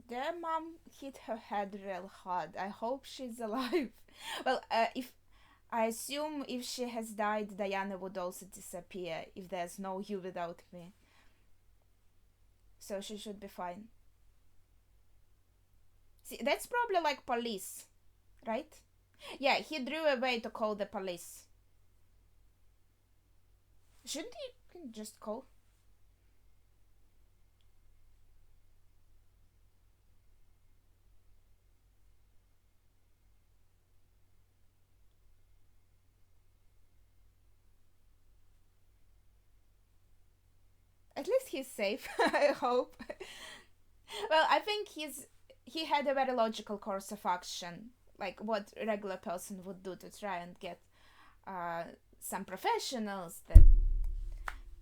Their mom hit her head real hard. I hope she's alive. Well, if I assume if she has died, Diana would also disappear if there's no you without me. So she should be fine. See, that's probably like police, right? Yeah, he drew away to call the police. Shouldn't he just call? At least he's safe, I hope. Well, I think he had a very logical course of action, like what a regular person would do to try and get uh, some professionals that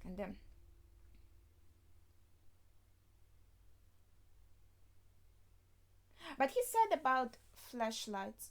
can But he said about flashlights.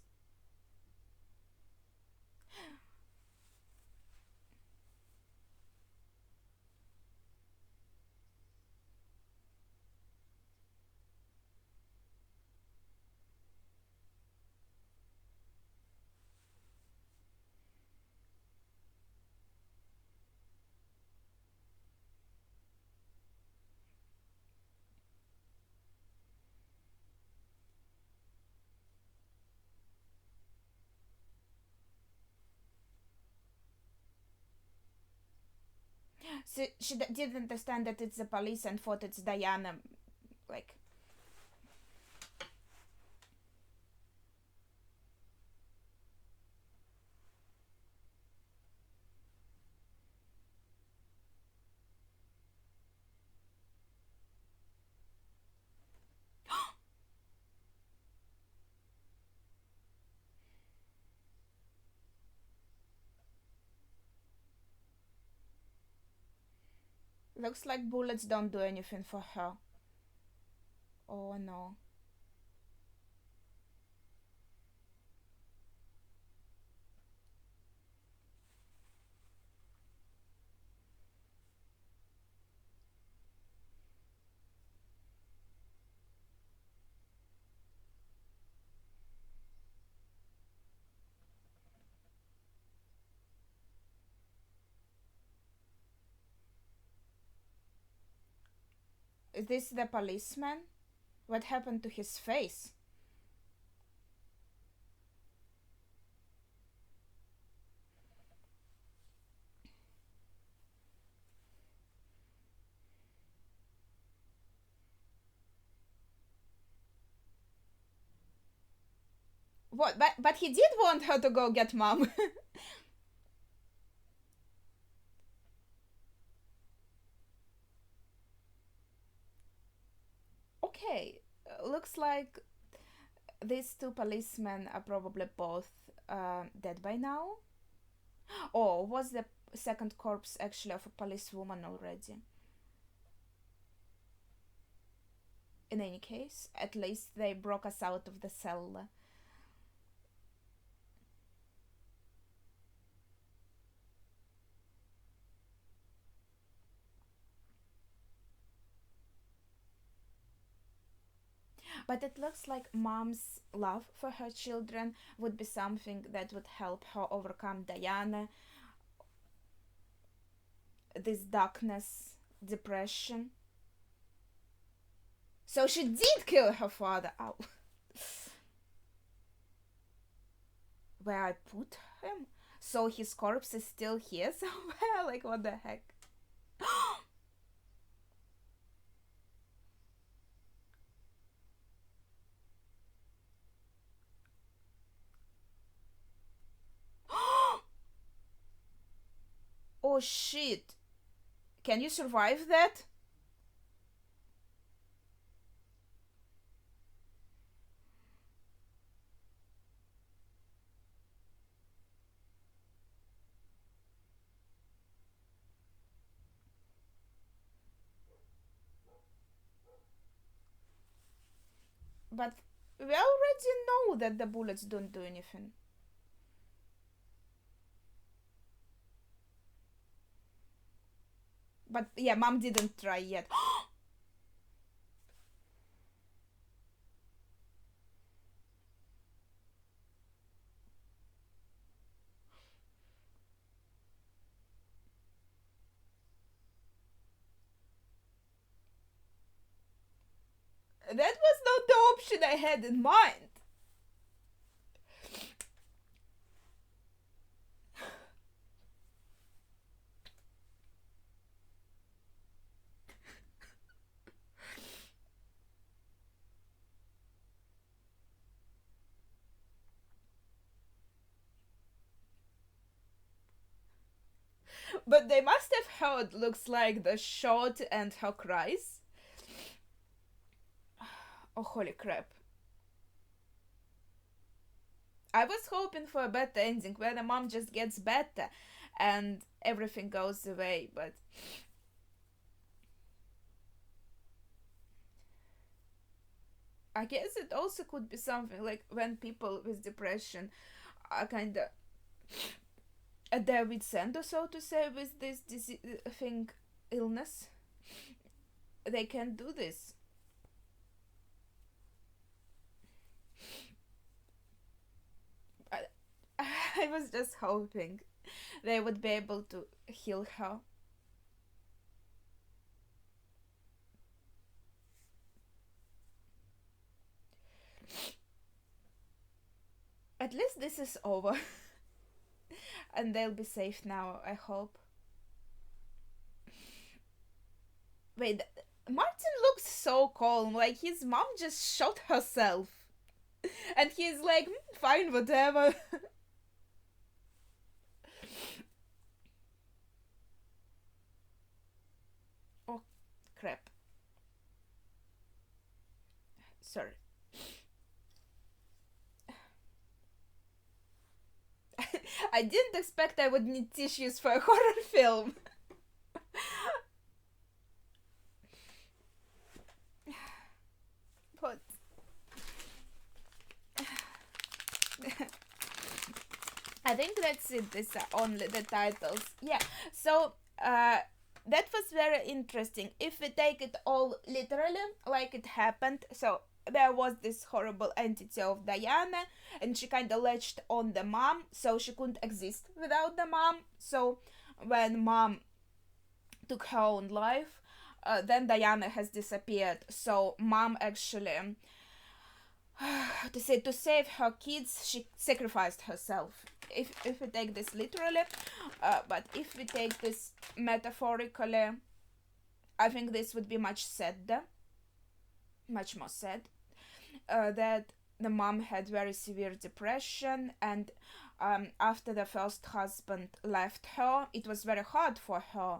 So she didn't understand that it's the police and thought it's Diana. Like, looks like bullets don't do anything for her. Oh no. Is this the policeman? What happened to his face? What? But he did want her to go get mom. Okay, looks like these two policemen are probably both dead by now. Or was the second corpse actually of a policewoman already? In any case, at least they broke us out of the cell. But it looks like mom's love for her children would be something that would help her overcome Diana, this darkness, depression. So she did kill her father. Ow. Where I put him? So his corpse is still here somewhere? Like, what the heck? Oh shit. Can you survive that? But we already know that the bullets don't do anything. But yeah, mom didn't try yet. That was not the option I had in mind. But they must have heard, looks like, the shot and her cries. Oh, holy crap. I was hoping for a better ending where the mom just gets better and everything goes away, but I guess it also could be something like when people with depression are kind of at their wit's end, or so to say, with this disease thing, illness, they can do this. I, I was just hoping they would be able to heal her. At least this is over, and they'll be safe now, I hope. Wait, Martin looks so calm, like his mom just shot herself. And he's like, fine, whatever. Oh, crap. Sorry. I didn't expect I would need tissues for a horror film. But I think that's it. These are only the titles. Yeah. So that was very interesting. If we take it all literally, like it happened, so there was this horrible entity of Diana, and she kind of latched on the mom, so she couldn't exist without the mom. So when mom took her own life, then Diana has disappeared. So mom actually, to save her kids, she sacrificed herself. If we take this literally, but if we take this metaphorically, I think this would be much sadder, much more sad. That the mom had very severe depression, and after the first husband left her, it was very hard for her.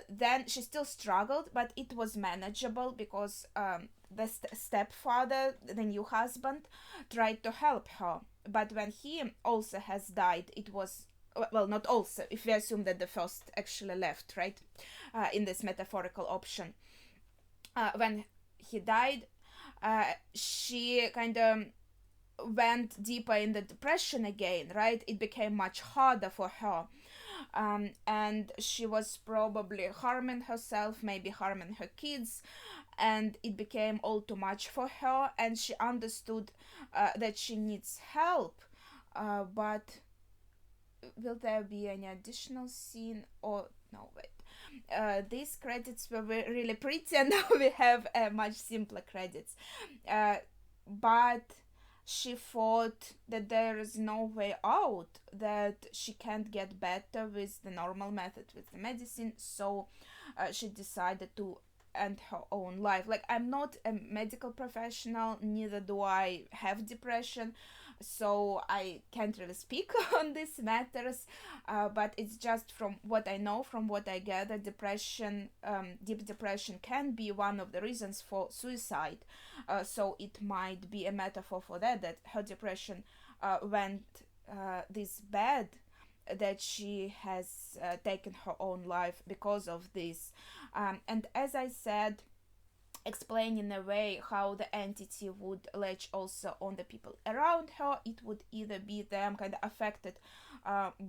Then she still struggled, but it was manageable because the stepfather, the new husband, tried to help her. But when he also has died, it was, well, not also, if we assume that the first actually left, right, in this metaphorical option. When he died, she kind of went deeper in the depression again, right? It became much harder for her. And she was probably harming herself, maybe harming her kids, and it became all too much for her, and she understood that she needs help. But will there be any additional scene, or no? Wait. These credits were really pretty, and now we have much simpler credits. But she thought that there is no way out, that she can't get better with the normal method, with the medicine, so she decided to end her own life. Like, I'm not a medical professional, neither do I have depression, so I can't really speak on these matters, but it's just from what I know, from what I gather, depression, deep depression can be one of the reasons for suicide. So it might be a metaphor for that, that her depression went this bad, that she has taken her own life because of this. And as I said, explain in a way how the entity would latch also on the people around her. It would either be them kind of affected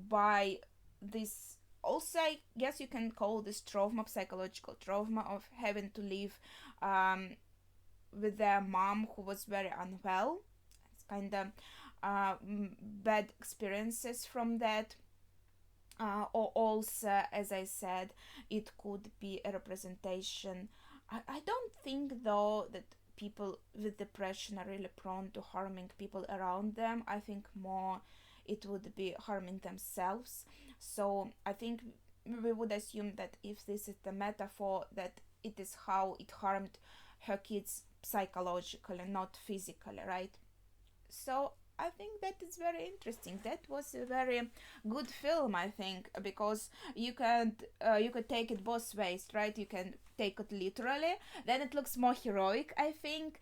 by this, also I guess you can call this trauma, psychological trauma of having to live with their mom who was very unwell. It's kind of bad experiences from that. Or also, as I said, it could be a representation. I don't think though that people with depression are really prone to harming people around them. I think more it would be harming themselves. So I think we would assume that if this is the metaphor, that it is how it harmed her kids psychologically, not physically, right? So I think that is very interesting. That was a very good film, I think, because you could take it both ways, right? You can take it literally, then it looks more heroic, I think,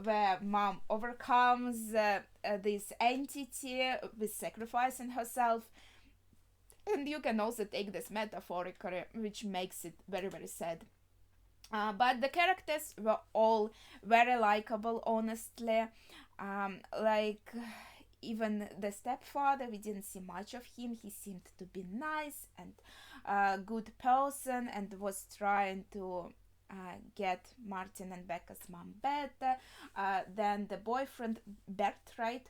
where mom overcomes this entity with sacrificing herself, and you can also take this metaphorically, which makes it very very sad. But the characters were all very likable, honestly. Like, even the stepfather, we didn't see much of him. He seemed to be nice and a good person and was trying to get Martin and Becca's mom better. Then the boyfriend, Bertrand,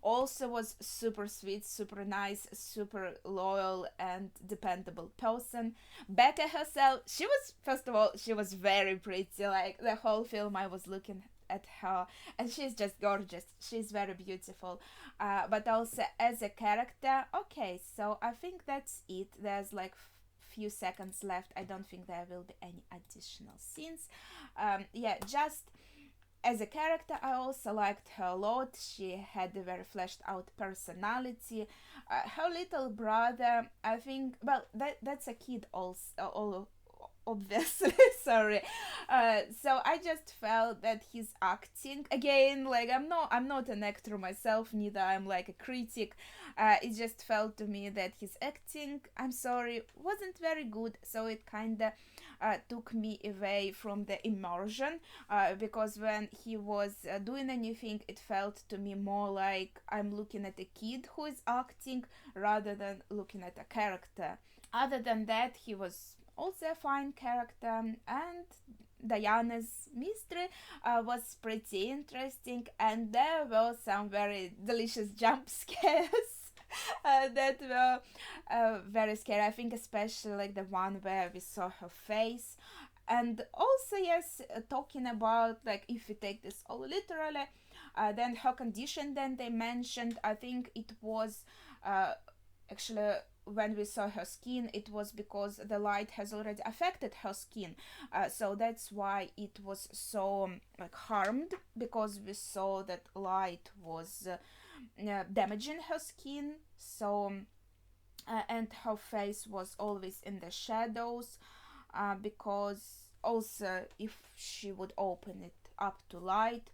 also was super sweet, super nice, super loyal and dependable person. Becca herself, she was, first of all, she was very pretty. Like, the whole film I was looking at her, and she's just gorgeous. She's very beautiful. But also as a character, okay, so I think that's it. There's like few seconds left. I don't think there will be any additional scenes. Yeah, just as a character, I also liked her a lot. She had a very fleshed out personality. Her little brother, I think, well, that's a kid also, all obviously. Sorry. So I just felt that his acting, again, like, I'm not an actor myself, neither I'm like a critic. It just felt to me that his acting, I'm sorry, wasn't very good, so it kind of took me away from the immersion, because when he was doing anything, it felt to me more like I'm looking at a kid who is acting rather than looking at a character. Other than that, he was also a fine character, and Diana's mystery was pretty interesting, and there were some very delicious jump scares that were very scary. I think especially like the one where we saw her face. And also, yes, talking about, like, if we take this all literally, then her condition, then they mentioned, I think it was uh, actually, when we saw her skin, it was because the light has already affected her skin. So that's why it was so like harmed, because we saw that light was damaging her skin. So and her face was always in the shadows, because also if she would open it up to light,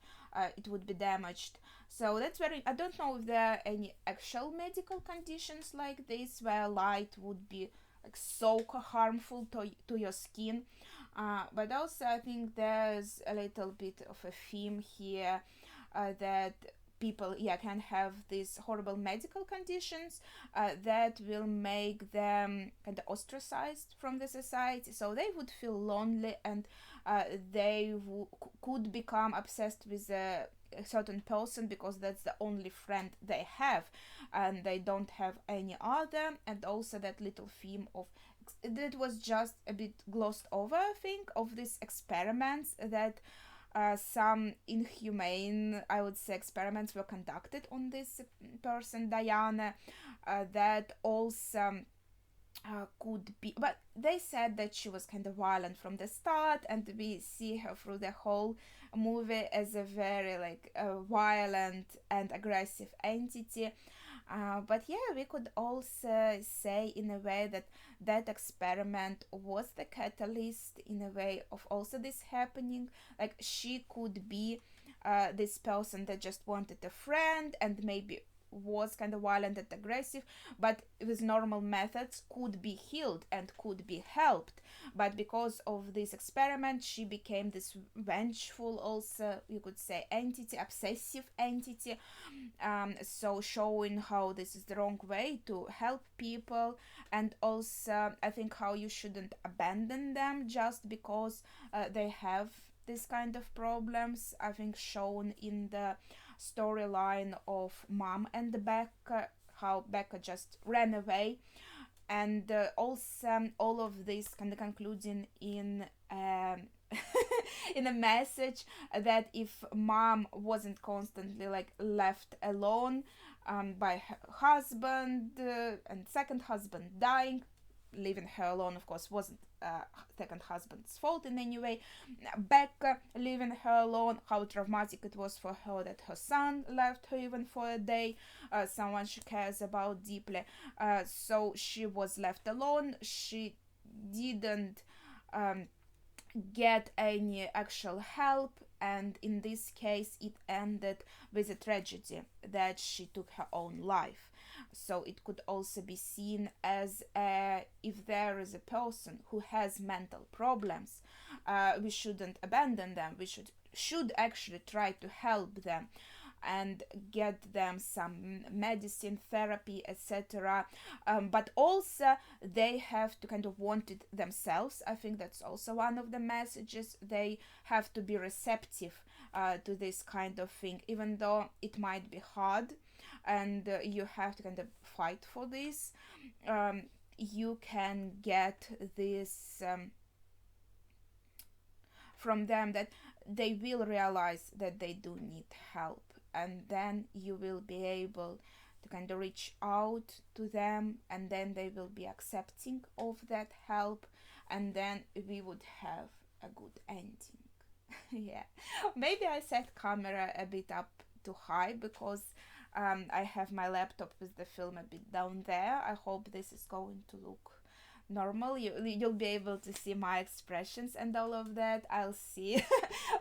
it would be damaged. So that's very, I don't know if there are any actual medical conditions like this where light would be like so harmful to your skin. But also I think there's a little bit of a theme here, that people, yeah, can have these horrible medical conditions that will make them kind of ostracized from the society, so they would feel lonely, and they could become obsessed with a certain person because that's the only friend they have, and they don't have any other. And also that little theme of that was just a bit glossed over, I think, of these experiments that some inhumane, I would say, experiments were conducted on this person, Diana, that also could be, but they said that she was kind of violent from the start, and we see her through the whole movie as a very like violent and aggressive entity. But yeah, we could also say in a way that that experiment was the catalyst in a way of also this happening. Like, she could be this person that just wanted a friend and maybe was kind of violent and aggressive, but with normal methods could be healed and could be helped. But because of this experiment, she became this vengeful, also you could say, entity, obsessive entity. So showing how this is the wrong way to help people, and also I think how you shouldn't abandon them just because they have this kind of problems. I think shown in the storyline of Mom and Becca, how Becca just ran away, and also all of this kind of concluding in in a message that if Mom wasn't constantly like left alone by her husband, and second husband dying, leaving her alone, of course, wasn't second husband's fault in any way. Becca leaving her alone, how traumatic it was for her that her son left her even for a day, someone she cares about deeply. So she was left alone. She didn't get any actual help, and in this case it ended with a tragedy that she took her own life. So it could also be seen as if there is a person who has mental problems, we shouldn't abandon them. We should actually try to help them and get them some medicine, therapy, etc. But also they have to kind of want it themselves. I think that's also one of the messages. They have to be receptive to this kind of thing, even though it might be hard, and you have to kind of fight for this. You can get this from them, that they will realize that they do need help, and then you will be able to kind of reach out to them, and then they will be accepting of that help, and then we would have a good ending. Yeah, maybe I set camera a bit up too high because I have my laptop with the film a bit down there. I hope this is going to look normal. You'll be able to see my expressions and all of that. I'll see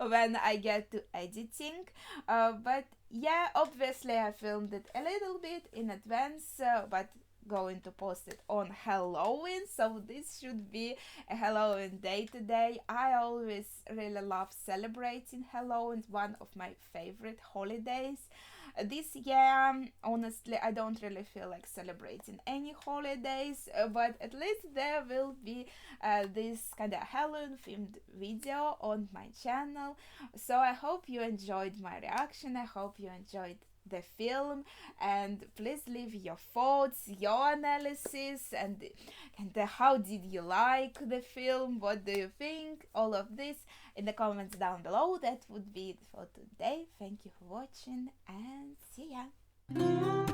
when I get to editing. But yeah, obviously I filmed it a little bit in advance, but going to post it on Halloween, so this should be a Halloween day today. I always really love celebrating Halloween. It's one of my favorite holidays. This year, honestly, I don't really feel like celebrating any holidays, but at least there will be this kind of Halloween themed video on my channel. So I hope you enjoyed my reaction. I hope you enjoyed the film, and please leave your thoughts, your analysis, and how did you like the film, what do you think, all of this in the comments down below. That would be it for today. Thank you for watching, and see ya.